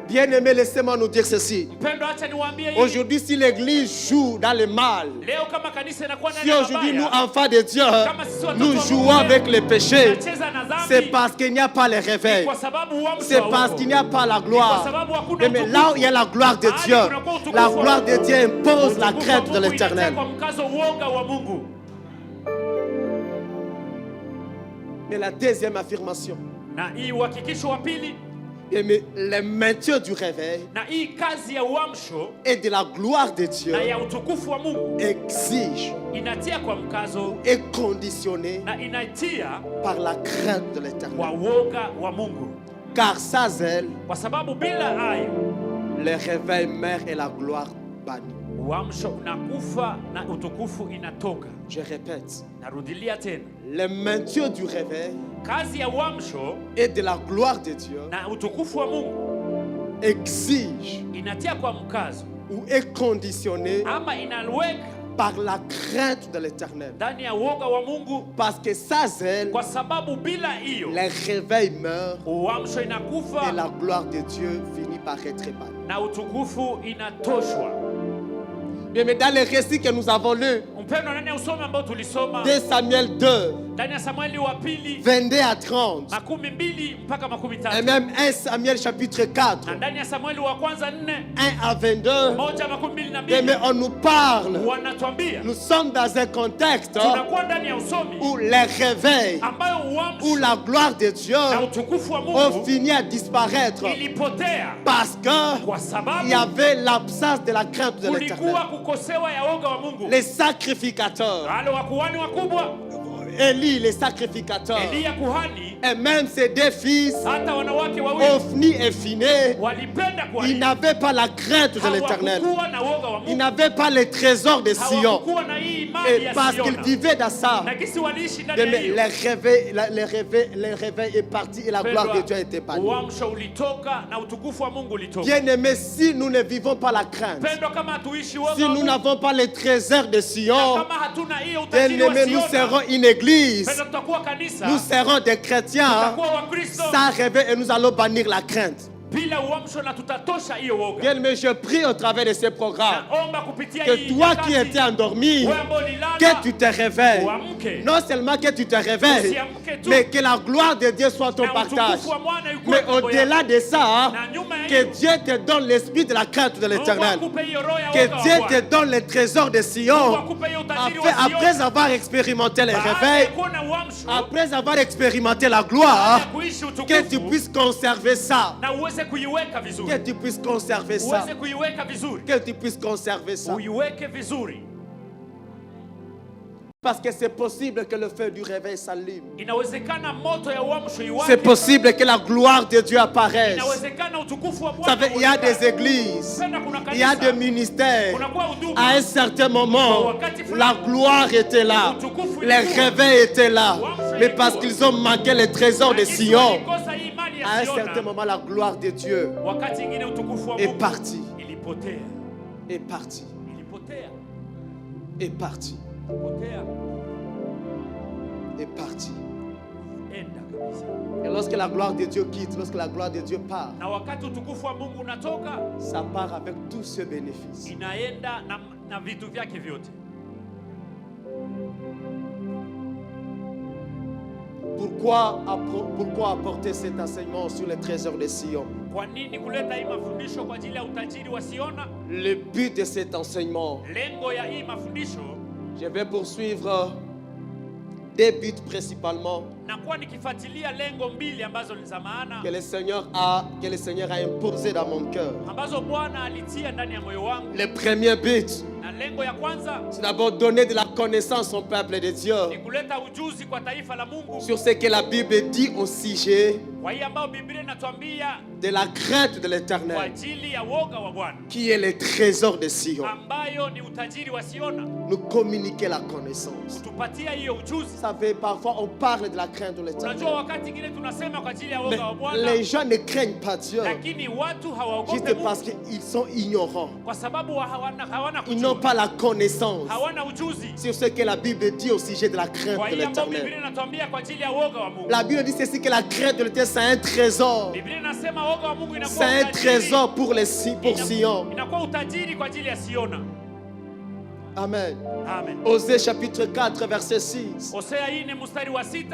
Speaker 2: Bien-aimé, laissez-moi nous dire ceci.
Speaker 4: Mpendwa, acha niwaambie hii.
Speaker 2: Aujourd'hui, si l'Église joue dans le mal,
Speaker 4: Leo kama kanisa inakuwa ndani
Speaker 2: si
Speaker 4: ya
Speaker 2: aujourd'hui nous,
Speaker 4: mabaya,
Speaker 2: enfants de Dieu, nous
Speaker 4: Mungu,
Speaker 2: jouons avec le péché,
Speaker 4: tunacheza na dhambi,
Speaker 2: c'est parce qu'il n'y a pas le réveil.
Speaker 4: kwa sababu uamsho
Speaker 2: C'est
Speaker 4: hauko.
Speaker 2: parce qu'il n'y a pas la
Speaker 4: Kwa
Speaker 2: gloire.
Speaker 4: sababu hakuna
Speaker 2: Mais là où il y a la gloire de Dieu, la gloire de Dieu impose la
Speaker 4: Utukufu wa
Speaker 2: crainte de
Speaker 4: Mungu
Speaker 2: l'Éternel.
Speaker 4: inatia kwa mkazo uoga wa Mungu.
Speaker 2: Mais la deuxième affirmation,
Speaker 4: Na hii uhakikisho wa pili,
Speaker 2: mais le maintien du réveil
Speaker 4: na hii kazi ya uamsho
Speaker 2: et de la gloire de Dieu
Speaker 4: na ya utukufu wa Mungu
Speaker 2: exige
Speaker 4: inatia kwa mkazo
Speaker 2: est conditionné
Speaker 4: na inatia
Speaker 2: par la crainte de
Speaker 4: kwa
Speaker 2: l'Éternel.
Speaker 4: woga wa Mungu,
Speaker 2: Car sans elle,
Speaker 4: kwa sababu bila hayo
Speaker 2: le réveil meurt et la gloire bannie.
Speaker 4: uamsho unakufa na utukufu inatoka.
Speaker 2: Je répète,
Speaker 4: Narudilia tena,
Speaker 2: le maintien du réveil
Speaker 4: kazi ya uamsho
Speaker 2: et de la gloire de Dieu
Speaker 4: na utukufu wa Mungu
Speaker 2: exige
Speaker 4: inatia kwa mkazo
Speaker 2: ou est conditionné
Speaker 4: ama inaweka
Speaker 2: par la crainte de l'Éternel.
Speaker 4: ndani ya woga wa Mungu,
Speaker 2: Parce que sans elle,
Speaker 4: kwa sababu bila hiyo
Speaker 2: le réveil meurt
Speaker 4: uamsho
Speaker 2: et
Speaker 4: inakufa
Speaker 2: la gloire de Dieu finit par être bannie.
Speaker 4: na utukufu inatoshwa.
Speaker 2: Bien, mais dans les récits que nous avons lus,
Speaker 4: Mpendwa, ndani ya usomi ambao tulisoma
Speaker 2: 2 Samuel 2,
Speaker 4: ndani ya Samueli wa pili
Speaker 2: 22 à 30,
Speaker 4: 12 mpaka
Speaker 2: et
Speaker 4: 13,
Speaker 2: même 1 Samuel chapitre 4,
Speaker 4: na ndani ya Samueli wa kwanza 4
Speaker 2: 1 à 22,
Speaker 4: 1:22
Speaker 2: bien, mais on nous parle,
Speaker 4: wanatuambia
Speaker 2: nous sommes dans un contexte
Speaker 4: tunakuwa ndani ya usomi
Speaker 2: où le réveil,
Speaker 4: ambayo
Speaker 2: où
Speaker 4: uamsho
Speaker 2: la gloire de Dieu
Speaker 4: na utukufu wa
Speaker 2: ont
Speaker 4: Mungu
Speaker 2: fini à disparaître
Speaker 4: ilipotea
Speaker 2: parce que
Speaker 4: kwa sababu
Speaker 2: il y avait l'absence de la crainte de l'Éternel.
Speaker 4: kulikuwa kukosewa ya woga wa Mungu.
Speaker 2: Les sacrificateurs,
Speaker 4: Wale wakuhani wakubwa,
Speaker 2: Élie, les sacrificateurs,
Speaker 4: Eliya kuhani,
Speaker 2: et même ses deux fils,
Speaker 4: hata wanawake wawili
Speaker 2: Ophni et Phiné,
Speaker 4: walipenda
Speaker 2: ils
Speaker 4: kuhani,
Speaker 2: n'avaient pas la crainte de l'Éternel.
Speaker 4: hawakukuwa na woga wa
Speaker 2: Ils
Speaker 4: Mungu,
Speaker 2: n'avaient pas les trésors de Sion.
Speaker 4: hawakukuwa na hii imani
Speaker 2: Et
Speaker 4: ya
Speaker 2: parce qu'ils
Speaker 4: Siona,
Speaker 2: vivaient dans ça,
Speaker 4: na kisi waliishi ndani ya
Speaker 2: mais
Speaker 4: hiyo.
Speaker 2: le réveil est parti et la gloire de Dieu a été bannie.
Speaker 4: Uamsho ulitoka na utukufu wa Mungu ulitoka.
Speaker 2: Bien-aimés, si nous ne vivons pas la crainte,
Speaker 4: Pendwa, kama hatuishi woga
Speaker 2: si
Speaker 4: wa
Speaker 2: nous
Speaker 4: Mungu,
Speaker 2: n'avons pas les trésors de
Speaker 4: na
Speaker 2: Sion,
Speaker 4: kama hatuna hiyo utajiri wa
Speaker 2: bien-aimés, nous
Speaker 4: Siona,
Speaker 2: serons une église,
Speaker 4: pendwa, tutakuwa kanisa,
Speaker 2: nous serons des chrétiens
Speaker 4: tutakuwa Wakristo,
Speaker 2: sans réveil et nous allons bannir la crainte.
Speaker 4: bila uamsho na tutatosha hiyo woga.
Speaker 2: Bien, mais je prie au travers de ces programmes
Speaker 4: Naomba kupitia
Speaker 2: que
Speaker 4: hii
Speaker 2: toi
Speaker 4: nyakati,
Speaker 2: qui étais endormi,
Speaker 4: wewe ambao ulilala,
Speaker 2: que tu te réveilles.
Speaker 4: uamke.
Speaker 2: Non seulement que tu te réveilles,
Speaker 4: Usiamke tu,
Speaker 2: mais que la gloire de Dieu soit ton
Speaker 4: na
Speaker 2: partage.
Speaker 4: utukufu wa Bwana yuko
Speaker 2: Mais
Speaker 4: mambo
Speaker 2: au-delà
Speaker 4: yako.
Speaker 2: de ça,
Speaker 4: Na nyuma ya
Speaker 2: que
Speaker 4: hiyo,
Speaker 2: Dieu te donne l'esprit de la crainte de
Speaker 4: Mungu
Speaker 2: l'Éternel.
Speaker 4: akupe hiyo roho ya
Speaker 2: Que
Speaker 4: woga wa
Speaker 2: Dieu
Speaker 4: Bwana.
Speaker 2: te donne les trésors de
Speaker 4: Mungu
Speaker 2: Sion.
Speaker 4: akupe hiyo utajiri wa Sion.
Speaker 2: Après avoir expérimenté les
Speaker 4: Baada ya
Speaker 2: réveils,
Speaker 4: kuwa na uamsho,
Speaker 2: après avoir expérimenté la
Speaker 4: baada
Speaker 2: gloire,
Speaker 4: ya kuishi
Speaker 2: que tu
Speaker 4: utukufu,
Speaker 2: puisses conserver ça.
Speaker 4: na uweze kuiweka
Speaker 2: Que
Speaker 4: vizuri.
Speaker 2: tu puisses conserver ça.
Speaker 4: Uweze kuiweka vizuri.
Speaker 2: Que tu puisses conserver ça.
Speaker 4: Uiweke vizuri.
Speaker 2: Parce que c'est possible que le feu du réveil s'allume.
Speaker 4: Inawezekana moto ya uamsho
Speaker 2: C'est
Speaker 4: iwake.
Speaker 2: possible que la gloire de Dieu apparaisse.
Speaker 4: Inawezekana utukufu wa
Speaker 2: Vous
Speaker 4: Bwana.
Speaker 2: savez, il y a
Speaker 4: uonekane.
Speaker 2: des églises,
Speaker 4: Tena kuna
Speaker 2: il y a
Speaker 4: kanisa,
Speaker 2: des ministères.
Speaker 4: kunakuwa huduma.
Speaker 2: À un certain moment, la gloire était là, les réveils étaient là, mais parce qu'ils ont manqué les trésors de
Speaker 4: Lakini
Speaker 2: Sion,
Speaker 4: walikosa hii mali ya
Speaker 2: à un
Speaker 4: Siona.
Speaker 2: certain moment, la gloire de Dieu
Speaker 4: Wakati ingine utukufu wa
Speaker 2: est
Speaker 4: Mungu
Speaker 2: partie,
Speaker 4: ilipotea.
Speaker 2: est partie,
Speaker 4: Ilipotea.
Speaker 2: est partie,
Speaker 4: Ilipotea.
Speaker 2: est partie.
Speaker 4: Enda kabisa.
Speaker 2: Et lorsque la gloire de Dieu quitte, lorsque la gloire de Dieu part,
Speaker 4: Na wakati utukufu wa Mungu unatoka,
Speaker 2: ça part avec tous ses bénéfices.
Speaker 4: inaenda na vitu vyake vyote.
Speaker 2: Pourquoi apporter cet enseignement sur les trésors de Sion?
Speaker 4: Kwa nini kuleta hii mafundisho kwa ajili ya utajiri wa Siona?
Speaker 2: Le but de cet enseignement,
Speaker 4: Lengo ya hii mafundisho,
Speaker 2: je vais poursuivre deux buts principalement
Speaker 4: na kuwa nikifuatilia lengo mbili ambazo ni za maana,
Speaker 2: que le Seigneur a imposé dans mon cœur.
Speaker 4: ambazo Bwana alitia ndani ya moyo wangu.
Speaker 2: Le premier but,
Speaker 4: Na lengo ya kwanza
Speaker 2: c'est d'abord donner de la connaissance au peuple de Dieu
Speaker 4: ni kuleta ujuzi kwa taifa la Mungu
Speaker 2: sur ce que la Bible dit au sujet
Speaker 4: kwa hii ambayo Biblia inatuambia
Speaker 2: de la crainte de
Speaker 4: kwa
Speaker 2: l'Éternel,
Speaker 4: ajili ya woga wa Bwana,
Speaker 2: qui est le trésor de Sion.
Speaker 4: ambayo ni utajiri wa Siona.
Speaker 2: Nous communiquer la connaissance.
Speaker 4: Tupatia hiyo ujuzi.
Speaker 2: Vous savez, parfois on parle de la crainte de
Speaker 4: Unajua
Speaker 2: l'Éternel,
Speaker 4: wakati ingine tunasema kwa ajili ya
Speaker 2: mais
Speaker 4: woga wa Bwana,
Speaker 2: les gens ne craignent pas Dieu
Speaker 4: lakini watu hawaogope
Speaker 2: juste
Speaker 4: Mungu
Speaker 2: parce qu'ils sont ignorants.
Speaker 4: kwa sababu hawana
Speaker 2: Ils n'ont
Speaker 4: kujua,
Speaker 2: pas la connaissance
Speaker 4: hawana ujuzi
Speaker 2: sur ce que la Bible dit au sujet de la crainte
Speaker 4: kwa
Speaker 2: de
Speaker 4: hii ambayo
Speaker 2: l'Éternel.
Speaker 4: Biblia inatuambia kwa ajili ya woga wa Mungu.
Speaker 2: La Bible dit ceci, que la crainte de l'Éternel, c'est un trésor.
Speaker 4: Biblia inasema woga wa Mungu inakuwa
Speaker 2: C'est un
Speaker 4: utajiri.
Speaker 2: trésor pour Sion.
Speaker 4: Inakuwa utajiri kwa ajili ya Siona.
Speaker 2: Amen.
Speaker 4: Amen.
Speaker 2: Osée chapitre 4, verset 6.
Speaker 4: Hosea 4 mstari wa 6,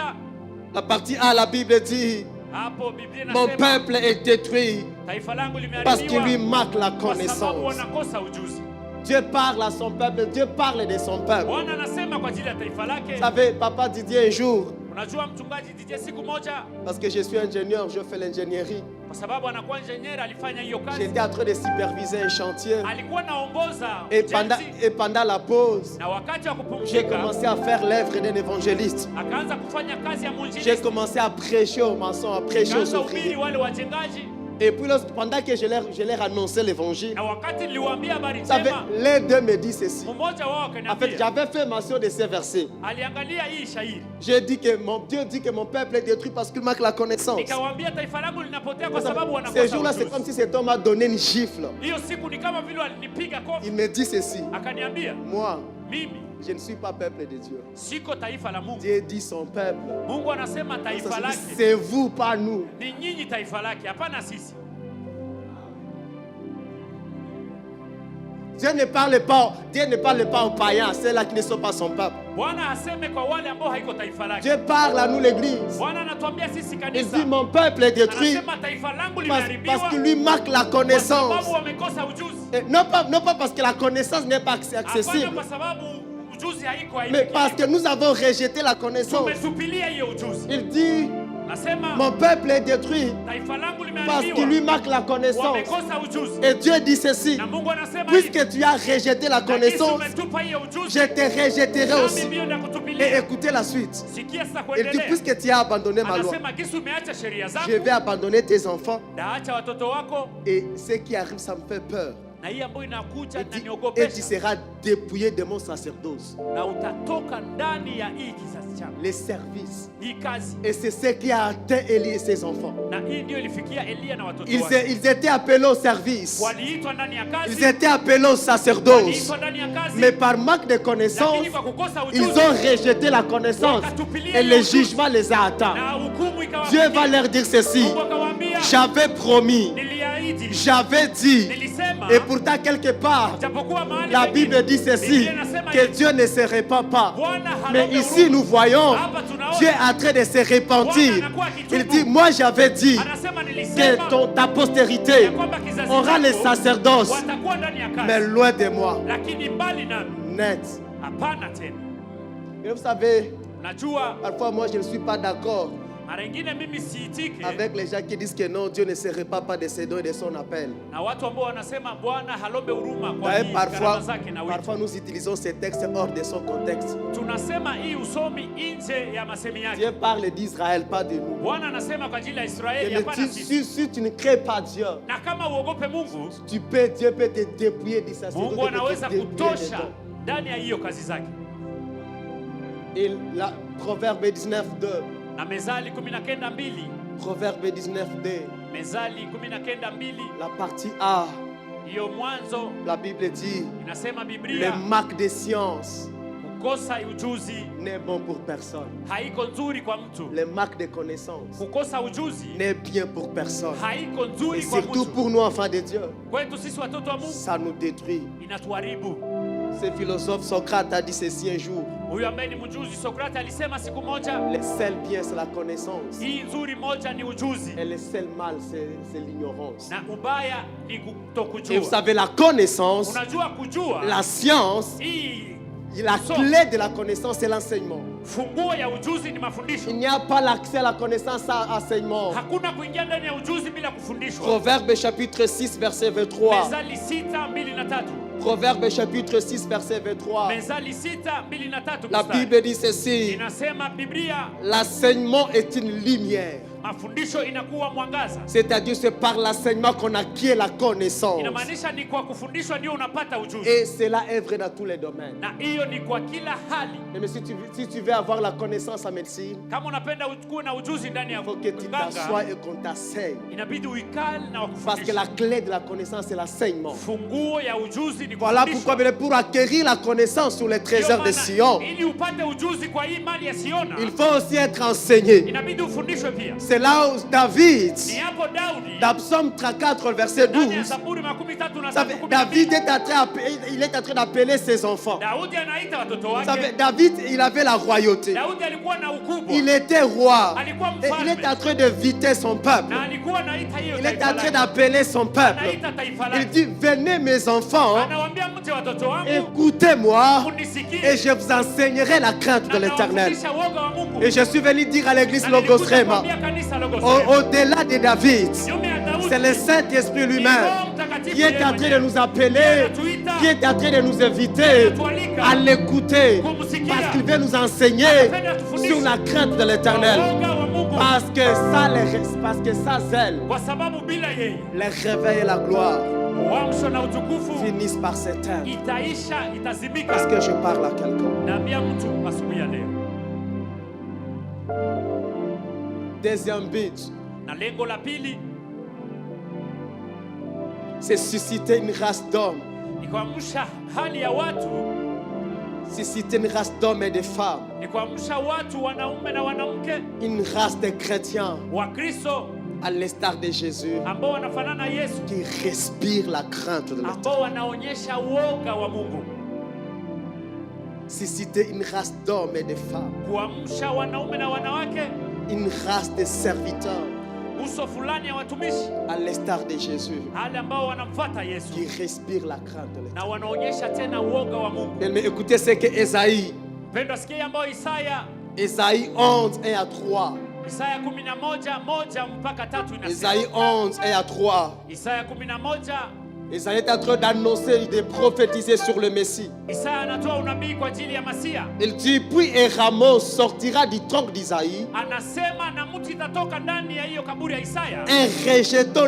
Speaker 2: La partie A, la Bible dit,
Speaker 4: hapo Biblia
Speaker 2: mon
Speaker 4: inasema
Speaker 2: peuple est détruit
Speaker 4: taifa langu
Speaker 2: parce qu'il lui
Speaker 4: limeharibiwa
Speaker 2: manque la
Speaker 4: kwa sababu
Speaker 2: connaissance.
Speaker 4: wanakosa ujuzi.
Speaker 2: Dieu parle à son peuple, Dieu parle de son peuple.
Speaker 4: Bwana anasema kwa ajili ya taifa lake.
Speaker 2: Vous savez, papa Didier un jour,
Speaker 4: Unajua mchungaji DJ siku moja,
Speaker 2: parce que je suis ingénieur, je fais l'ingénierie,
Speaker 4: kwa sababu anakuwa engineer, alifanya hiyo kazi,
Speaker 2: j'étais en train de superviser un chantier.
Speaker 4: alikuwa naongoza
Speaker 2: Et
Speaker 4: ujenzi,
Speaker 2: pendant la pause,
Speaker 4: na wakati wa
Speaker 2: j'ai
Speaker 4: kupumzika
Speaker 2: commencé à faire l'œuvre d'un évangéliste.
Speaker 4: akaanza kufanya kazi ya
Speaker 2: J'ai
Speaker 4: mwinjilisti,
Speaker 2: commencé à prêcher aux maçons, à prêcher aux
Speaker 4: akaanza
Speaker 2: ouvriers.
Speaker 4: ubiri wale wajengaji.
Speaker 2: Et puis, pendant que je leur annonçais l'évangile,
Speaker 4: Na wakati niliwaambia habari
Speaker 2: vous savez,
Speaker 4: njema,
Speaker 2: l'un d'eux me dit ceci.
Speaker 4: mmoja wao
Speaker 2: En fait,
Speaker 4: akaniambia,
Speaker 2: j'avais fait mention de ces versets.
Speaker 4: aliangalia hii shairi,
Speaker 2: J'ai dit que Dieu dit que mon peuple est détruit parce qu'il manque la connaissance.
Speaker 4: nikawaambia taifa langu linapotea kwa
Speaker 2: Vous savez,
Speaker 4: sababu
Speaker 2: Ces
Speaker 4: wanakosa
Speaker 2: jours-là, c'est
Speaker 4: ujuzi.
Speaker 2: comme si cet homme m'a donné une gifle.
Speaker 4: Hiyo siku ni kama vile alinipiga kofi,
Speaker 2: Il me dit ceci.
Speaker 4: akaniambia,
Speaker 2: Moi,
Speaker 4: mimi
Speaker 2: je ne suis pas peuple de Dieu.
Speaker 4: siko taifa la Mungu.
Speaker 2: Dieu dit son peuple.
Speaker 4: Mungu anasema taifa lake
Speaker 2: C'est vous, pas nous.
Speaker 4: ni nyinyi, taifa lake, hapana sisi.
Speaker 2: Dieu ne parle pas aux païens, ceux-là qui ne sont pas son peuple.
Speaker 4: Bwana aseme kwa wale ambao haiko taifa lake.
Speaker 2: Dieu parle à nous, l'église.
Speaker 4: Bwana anatuambia sisi
Speaker 2: Il
Speaker 4: kanisa,
Speaker 2: dit mon peuple est détruit
Speaker 4: anasema taifa langu
Speaker 2: parce
Speaker 4: limeharibiwa
Speaker 2: qu'il lui manque la
Speaker 4: kwa
Speaker 2: connaissance.
Speaker 4: sababu wamekosa ujuzi.
Speaker 2: Et non pas parce que la connaissance n'est pas
Speaker 4: Hapana
Speaker 2: accessible,
Speaker 4: kwa sababu ujuzi haiko,
Speaker 2: mais parce
Speaker 4: haifiki.
Speaker 2: que nous avons rejeté la connaissance.
Speaker 4: Tumetupilia hiyo ujuzi.
Speaker 2: Il dit
Speaker 4: Nasema
Speaker 2: mon peuple est détruit
Speaker 4: taifa langu
Speaker 2: parce qu'il lui
Speaker 4: limeharibiwa,
Speaker 2: manque la connaissance.
Speaker 4: wamekosa ujuzi.
Speaker 2: Et Dieu dit ceci,
Speaker 4: Na Mungu anasema hivi,
Speaker 2: puisque tu as rejeté la
Speaker 4: lakini
Speaker 2: connaissance,
Speaker 4: umetupa hiyo ujuzi,
Speaker 2: je te rejetterai
Speaker 4: nami
Speaker 2: aussi.
Speaker 4: pia
Speaker 2: Et
Speaker 4: ndakutupilia.
Speaker 2: écoutez la suite.
Speaker 4: Sikia sasa
Speaker 2: Il dit,
Speaker 4: kuendelea.
Speaker 2: puisque tu as abandonné ma loi,
Speaker 4: Anasema kisi umeacha sheria
Speaker 2: je
Speaker 4: zangu,
Speaker 2: vais abandonner tes enfants.
Speaker 4: ndaacha watoto wako.
Speaker 2: Et ce qui arrive, ça me fait peur.
Speaker 4: na hii ambayo inakuja
Speaker 2: Et tu
Speaker 4: inaniogopesha,
Speaker 2: seras dépouillé de mon sacerdoce.
Speaker 4: na utatoka ndani ya hii kizazi changu,
Speaker 2: Les services.
Speaker 4: hii kazi.
Speaker 2: Et c'est ce qui a atteint Élie et ses enfants.
Speaker 4: Na hii ndio ilifikia Elia na watoto
Speaker 2: Ils
Speaker 4: wake.
Speaker 2: étaient appelés au service.
Speaker 4: Waliitwa ndani ya kazi,
Speaker 2: Ils étaient appelés au sacerdoce.
Speaker 4: waliitwa ndani ya kazi,
Speaker 2: Mais par manque de connaissance,
Speaker 4: lakini kwa kukosa
Speaker 2: ils
Speaker 4: ujuzi
Speaker 2: ont rejeté la connaissance. Et le jugement les a atteints.
Speaker 4: na hukumu
Speaker 2: Dieu va
Speaker 4: ikawafikia.
Speaker 2: leur dire ceci.
Speaker 4: Mungu akawaambia,
Speaker 2: J'avais promis,
Speaker 4: niliahidi,
Speaker 2: j'avais dit.
Speaker 4: nilisema,
Speaker 2: Et pourtant, quelque part,
Speaker 4: japokuwa mahali
Speaker 2: la
Speaker 4: pengine,
Speaker 2: Bible dit ceci,
Speaker 4: Biblia inasema
Speaker 2: que
Speaker 4: hivi,
Speaker 2: Dieu ne se répand pas.
Speaker 4: Bwana
Speaker 2: Mais
Speaker 4: halombe
Speaker 2: ici,
Speaker 4: huruma.
Speaker 2: nous voyons
Speaker 4: Hapa tunaona,
Speaker 2: Dieu est en train de se repentir.
Speaker 4: Bwana anakuwa akitubu.
Speaker 2: Il dit, moi j'avais dit
Speaker 4: Anasema
Speaker 2: que
Speaker 4: nilisema
Speaker 2: ta postérité
Speaker 4: ya kwamba kizazi
Speaker 2: aura le
Speaker 4: chako
Speaker 2: sacerdoce,
Speaker 4: watakuwa ndani ya
Speaker 2: mais
Speaker 4: kazi,
Speaker 2: loin de moi.
Speaker 4: lakini mbali nami
Speaker 2: Net.
Speaker 4: hapana tena.
Speaker 2: Et vous savez,
Speaker 4: Najua
Speaker 2: parfois moi je ne suis pas d'accord
Speaker 4: mara ingine mimi siitike
Speaker 2: avec les gens qui disent que non, Dieu ne se répand pas de ses dons et de son appel.
Speaker 4: na watu ambao wanasema Bwana halombe huruma kwa
Speaker 2: D'ailleurs,
Speaker 4: hii karama
Speaker 2: parfois,
Speaker 4: zake na wito.
Speaker 2: parfois nous utilisons ces textes hors de son contexte.
Speaker 4: Tunasema hii usomi nje ya masemi yake.
Speaker 2: Dieu parle d'Israël, pas de nous.
Speaker 4: Bwana anasema kwa ajili ya
Speaker 2: Et
Speaker 4: Israeli,
Speaker 2: mais
Speaker 4: hapana sisi.
Speaker 2: si tu ne crées pas Dieu,
Speaker 4: Na kama uogope Mungu,
Speaker 2: Dieu peut te dépouiller du sacerdoce.
Speaker 4: Mungu
Speaker 2: peut te
Speaker 4: anaweza
Speaker 2: dépouiller des
Speaker 4: kutosha
Speaker 2: dons.
Speaker 4: ndani ya hiyo kazi zake.
Speaker 2: Et la Proverbe 19, 2.
Speaker 4: Na Mezali 19:2,
Speaker 2: Proverbe 19, 2.
Speaker 4: Mezali 19:2,
Speaker 2: La partie A,
Speaker 4: hiyo Mwanzo
Speaker 2: la Bible dit,
Speaker 4: inasema
Speaker 2: le
Speaker 4: Biblia,
Speaker 2: manque de science
Speaker 4: kukosa ujuzi
Speaker 2: n'est bon pour personne.
Speaker 4: haiko nzuri kwa mtu.
Speaker 2: Le manque de connaissance
Speaker 4: Kukosa ujuzi
Speaker 2: n'est bien pour personne.
Speaker 4: haiko
Speaker 2: Et
Speaker 4: nzuri kwa
Speaker 2: surtout
Speaker 4: mtu.
Speaker 2: pour nous, enfants de Dieu,
Speaker 4: Kwetu sisi watoto wa Mungu
Speaker 2: ça nous détruit.
Speaker 4: inatuharibu.
Speaker 2: Ce philosophe Socrate a dit ceci un jour.
Speaker 4: Huyu ambaye ni mjuzi Sokrate alisema siku moja,
Speaker 2: Le seul bien, c'est la connaissance.
Speaker 4: hii nzuri moja ni ujuzi
Speaker 2: Et le seul mal, c'est l'ignorance.
Speaker 4: na ubaya ni
Speaker 2: Et vous
Speaker 4: kutokujua.
Speaker 2: savez, la connaissance,
Speaker 4: Unajua kujua,
Speaker 2: la science,
Speaker 4: hii
Speaker 2: la clé de la connaissance, c'est l'enseignement.
Speaker 4: funguo ya ujuzi ni mafundisho.
Speaker 2: Il n'y a pas l'accès à la connaissance sans enseignement.
Speaker 4: Hakuna kuingia ndani ya ujuzi bila kufundishwa.
Speaker 2: Proverbe chapitre 6, verset 23.
Speaker 4: Mezali 6:2-3.
Speaker 2: Proverbe chapitre 6, verset 23.
Speaker 4: Mezali 6:2-3.
Speaker 2: La Bible dit ceci.
Speaker 4: inasema Biblia,
Speaker 2: L'enseignement est une lumière.
Speaker 4: mafundisho inakuwa mwangaza.
Speaker 2: C'est-à-dire c'est par l'enseignement qu'on acquiert la connaissance.
Speaker 4: Inamaanisha ni kwa kufundishwa ndio unapata ujuzi.
Speaker 2: Et cela est vrai dans tous les domaines.
Speaker 4: Na hiyo ni kwa kila hali.
Speaker 2: Mais si tu veux avoir la connaissance en médecine,
Speaker 4: Kama unapenda kuwa na ujuzi ndani ya
Speaker 2: il faut que tu t'assoies
Speaker 4: uganga,
Speaker 2: et qu'on t'enseigne.
Speaker 4: inabidi uikale na
Speaker 2: Parce que
Speaker 4: wakufundisha.
Speaker 2: la clé de la connaissance, c'est l'enseignement.
Speaker 4: Funguo ya ujuzi ni
Speaker 2: Voilà
Speaker 4: kufundishwa.
Speaker 2: pourquoi, pour acquérir la connaissance sur les
Speaker 4: Ndio
Speaker 2: trésors de
Speaker 4: maana,
Speaker 2: Sion,
Speaker 4: ili upate ujuzi kwa hii mali ya Siona,
Speaker 2: il faut aussi être enseigné.
Speaker 4: inabidi ufundishwe pia.
Speaker 2: C'est là où David,
Speaker 4: Ni hapo Daudi
Speaker 2: dans Psaume 34, verset
Speaker 4: ndani ya
Speaker 2: 12,
Speaker 4: Zaburi 13 na
Speaker 2: savez,
Speaker 4: 12,
Speaker 2: David est en train il est en train d'appeler ses enfants.
Speaker 4: Daudi anaita watoto
Speaker 2: Vous savez,
Speaker 4: wake.
Speaker 2: David, il avait la royauté.
Speaker 4: Daudi alikuwa na ukubwa.
Speaker 2: Il était roi.
Speaker 4: Alikuwa
Speaker 2: Et il
Speaker 4: mfalme.
Speaker 2: est en train de viter son peuple.
Speaker 4: Na alikuwa anaita hiyo
Speaker 2: Il est
Speaker 4: taifa
Speaker 2: en train
Speaker 4: lake.
Speaker 2: d'appeler son peuple.
Speaker 4: Anaita taifa
Speaker 2: Il
Speaker 4: lake.
Speaker 2: dit, venez mes enfants,
Speaker 4: Anawaambia mje watoto wangu,
Speaker 2: écoutez-moi
Speaker 4: munisikie.
Speaker 2: et je vous enseignerai la crainte de
Speaker 4: Na
Speaker 2: l'Éternel.
Speaker 4: nawafundisha woga wa Mungu.
Speaker 2: Et je suis venu dire à l'église
Speaker 4: Na
Speaker 2: Logos
Speaker 4: nilikuja
Speaker 2: Rema,
Speaker 4: kuambia kanisa Logos Rema.
Speaker 2: au-delà de David,
Speaker 4: Nyume ya Daudi,
Speaker 2: c'est le Saint-Esprit
Speaker 4: ni
Speaker 2: lui-même
Speaker 4: Roho Mtakatifu
Speaker 2: qui est
Speaker 4: yeye
Speaker 2: en train de
Speaker 4: mwenyewe.
Speaker 2: nous appeler, qui est en train de nous inviter à l'écouter, parce qu'il veut nous enseigner sur la crainte de l'Éternel.
Speaker 4: Woga wa Mungu.
Speaker 2: Parce que ça zèle,
Speaker 4: Kwa sababu bila yeye
Speaker 2: le réveil et la gloire
Speaker 4: uamsho na utukufu
Speaker 2: finissent par s'éteindre.
Speaker 4: itaisha,
Speaker 2: Parce
Speaker 4: itazimika.
Speaker 2: que je parle à quelqu'un.
Speaker 4: Naambia mtu asubuhi ya leo,
Speaker 2: Deuxième but,
Speaker 4: na lengo la pili
Speaker 2: c'est susciter une race d'hommes,
Speaker 4: ni kuamsha hali ya watu,
Speaker 2: susciter une race d'hommes et de femmes,
Speaker 4: ni kuamsha watu, wanaume na wanamke
Speaker 2: une race de chrétiens,
Speaker 4: wa Kristo
Speaker 2: à l'instar de Jésus,
Speaker 4: ambao wanafanana na Yesu,
Speaker 2: qui respirent la crainte de l'Éternel.
Speaker 4: ambao wanaonyesha woga wa Mungu.
Speaker 2: Susciter une race d'hommes et de femmes,
Speaker 4: Kuamsha wanaume na wanawake,
Speaker 2: une race de serviteurs,
Speaker 4: uso fulani ya watumishi,
Speaker 2: à l'instar de Jésus,
Speaker 4: wale ambao wanamfuata Yesu
Speaker 2: qui respirent la crainte de l'Éternel.
Speaker 4: na wanaonyesha tena woga wa Mungu.
Speaker 2: Mais écoutez ce que Ésaïe,
Speaker 4: Pendwa sikia ambao
Speaker 2: Ésaïe 11, 1 à 3.
Speaker 4: Isaya 11:1 mpaka 3 inasema.
Speaker 2: Ésaïe 11, 1 à 3.
Speaker 4: Isaya 11
Speaker 2: Isaïe est en train d'annoncer, de prophétiser sur le Messie.
Speaker 4: Isaya anatoa unabii kwa ajili ya Masia.
Speaker 2: Il dit, puis un rameau sortira du tronc d'Isaïe.
Speaker 4: Anasema na mti itatoka ndani ya hiyo kaburi ya Isaya.
Speaker 2: Un rejeton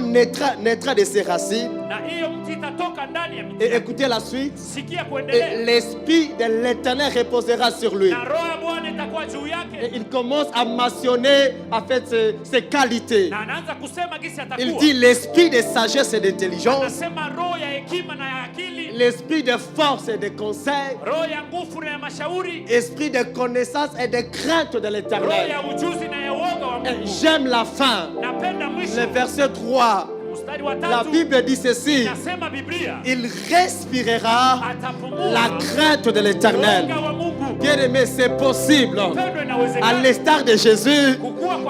Speaker 2: naîtra de ses racines.
Speaker 4: Na hiyo mti itatoka ndani ya mti.
Speaker 2: Et écoutez la suite.
Speaker 4: Sikia
Speaker 2: Et
Speaker 4: kuendelea.
Speaker 2: l'esprit de l'Éternel reposera sur lui.
Speaker 4: Na roho ya Bwana itakuwa juu
Speaker 2: Et
Speaker 4: yake.
Speaker 2: il commence à mentionner en fait ses qualités.
Speaker 4: Na anaanza kusema gisi
Speaker 2: Il
Speaker 4: atakuwa.
Speaker 2: dit l'esprit de sagesse et d'intelligence,
Speaker 4: Anasema roho ya hekima na ya akili.
Speaker 2: l'esprit de force et de conseil,
Speaker 4: Roho ya nguvu na ya mashauri.
Speaker 2: esprit de connaissance et de crainte de
Speaker 4: Roho
Speaker 2: l'Éternel.
Speaker 4: ya ujuzi na ya uoga wa
Speaker 2: Et
Speaker 4: Mungu.
Speaker 2: j'aime la fin.
Speaker 4: Napenda mwisho.
Speaker 2: Le verset 3.
Speaker 4: Mstari wa
Speaker 2: La
Speaker 4: tatu.
Speaker 2: Bible dit ceci.
Speaker 4: Inasema Biblia.
Speaker 2: Il respirera
Speaker 4: Atapumua.
Speaker 2: la crainte de l'Éternel.
Speaker 4: Uoga wa Mungu.
Speaker 2: Bien aimé, c'est possible.
Speaker 4: Upendo
Speaker 2: À
Speaker 4: inawezekana.
Speaker 2: l'instar de Jésus,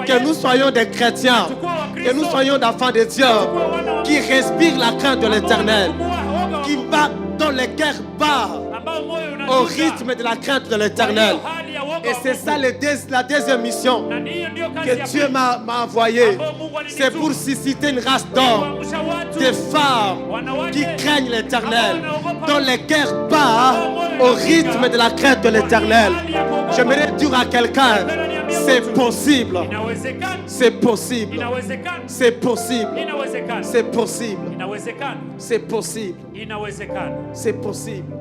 Speaker 2: que nous soyons des chrétiens, que nous soyons d'enfants de Dieu, qui respirent la crainte de l'Éternel, qui bat, dont le cœur bat au rythme de la crainte de l'Éternel. Et c'est ça la deuxième mission que Dieu m'a envoyée. C'est pour susciter une race d'hommes, des femmes qui craignent l'Éternel, dont le cœur bat au rythme de la crainte de l'Éternel. J'aimerais dire à quelqu'un, c'est possible,
Speaker 4: Inawezekana.
Speaker 2: c'est possible,
Speaker 4: Inawezekana.
Speaker 2: c'est possible,
Speaker 4: Inawezekana.
Speaker 2: c'est possible,
Speaker 4: Inawezekana.
Speaker 2: c'est possible,
Speaker 4: Inawezekana.
Speaker 2: c'est possible.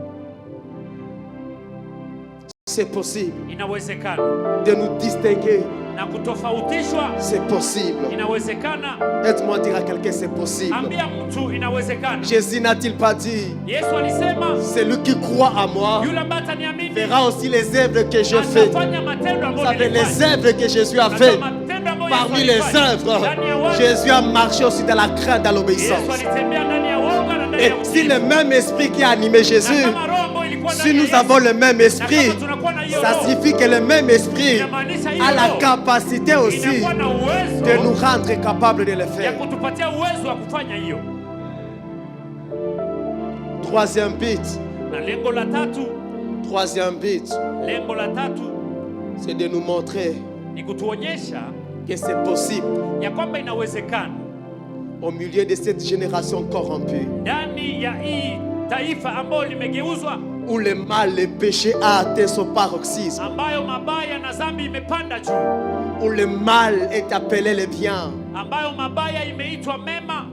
Speaker 2: C'est possible
Speaker 4: Inawezekana.
Speaker 2: de nous distinguer.
Speaker 4: Na kutofautishwa
Speaker 2: C'est possible.
Speaker 4: inawezekana.
Speaker 2: Aide-moi à dire à quelqu'un, c'est possible.
Speaker 4: Ambia mtu inawezekana.
Speaker 2: Jésus n'a-t-il pas dit,
Speaker 4: Yesu alisema
Speaker 2: celui qui croit à moi
Speaker 4: yule ambaye ataniamini
Speaker 2: verra aussi les œuvres que je fais.
Speaker 4: atafanya matendo
Speaker 2: Vous
Speaker 4: ambayo
Speaker 2: savez, les
Speaker 4: nilifanya.
Speaker 2: œuvres que Jésus a
Speaker 4: Najua
Speaker 2: fait,
Speaker 4: matendo ambayo
Speaker 2: parmi
Speaker 4: Yesu
Speaker 2: les
Speaker 4: alifanya.
Speaker 2: œuvres,
Speaker 4: Ndani ya wale,
Speaker 2: Jésus a marché aussi dans la crainte, dans
Speaker 4: Yesu
Speaker 2: l'obéissance.
Speaker 4: alitembea ndani ya woga na ndani
Speaker 2: Et
Speaker 4: ya
Speaker 2: si
Speaker 4: utii.
Speaker 2: le même esprit qui a animé Jésus,
Speaker 4: Na kama roho ambayo ilikuwa
Speaker 2: si
Speaker 4: ndani ya
Speaker 2: nous
Speaker 4: Yesu,
Speaker 2: avons le même esprit,
Speaker 4: na kama tunakuwa na hiyo
Speaker 2: ça
Speaker 4: roho,
Speaker 2: signifie que le même esprit
Speaker 4: inamaanisha hiyo
Speaker 2: a la
Speaker 4: roho
Speaker 2: capacité aussi
Speaker 4: inakuwa na uwezo
Speaker 2: de nous rendre capables de le
Speaker 4: ya
Speaker 2: faire.
Speaker 4: kutupatia uwezo wa kufanya hiyo.
Speaker 2: Troisième but,
Speaker 4: Na lengo la tatu, lengo la tatu
Speaker 2: c'est de nous montrer
Speaker 4: ni kutuonyesha
Speaker 2: que c'est possible
Speaker 4: ya kwamba inawezekana
Speaker 2: au milieu de cette génération corrompue,
Speaker 4: ndani ya hii taifa ambayo limegeuzwa,
Speaker 2: où le mal, le péché a atteint son paroxysme,
Speaker 4: ambayo mabaya na dhambi imepanda juu,
Speaker 2: où le mal est appelé le bien,
Speaker 4: ambayo mabaya imeitwa mema,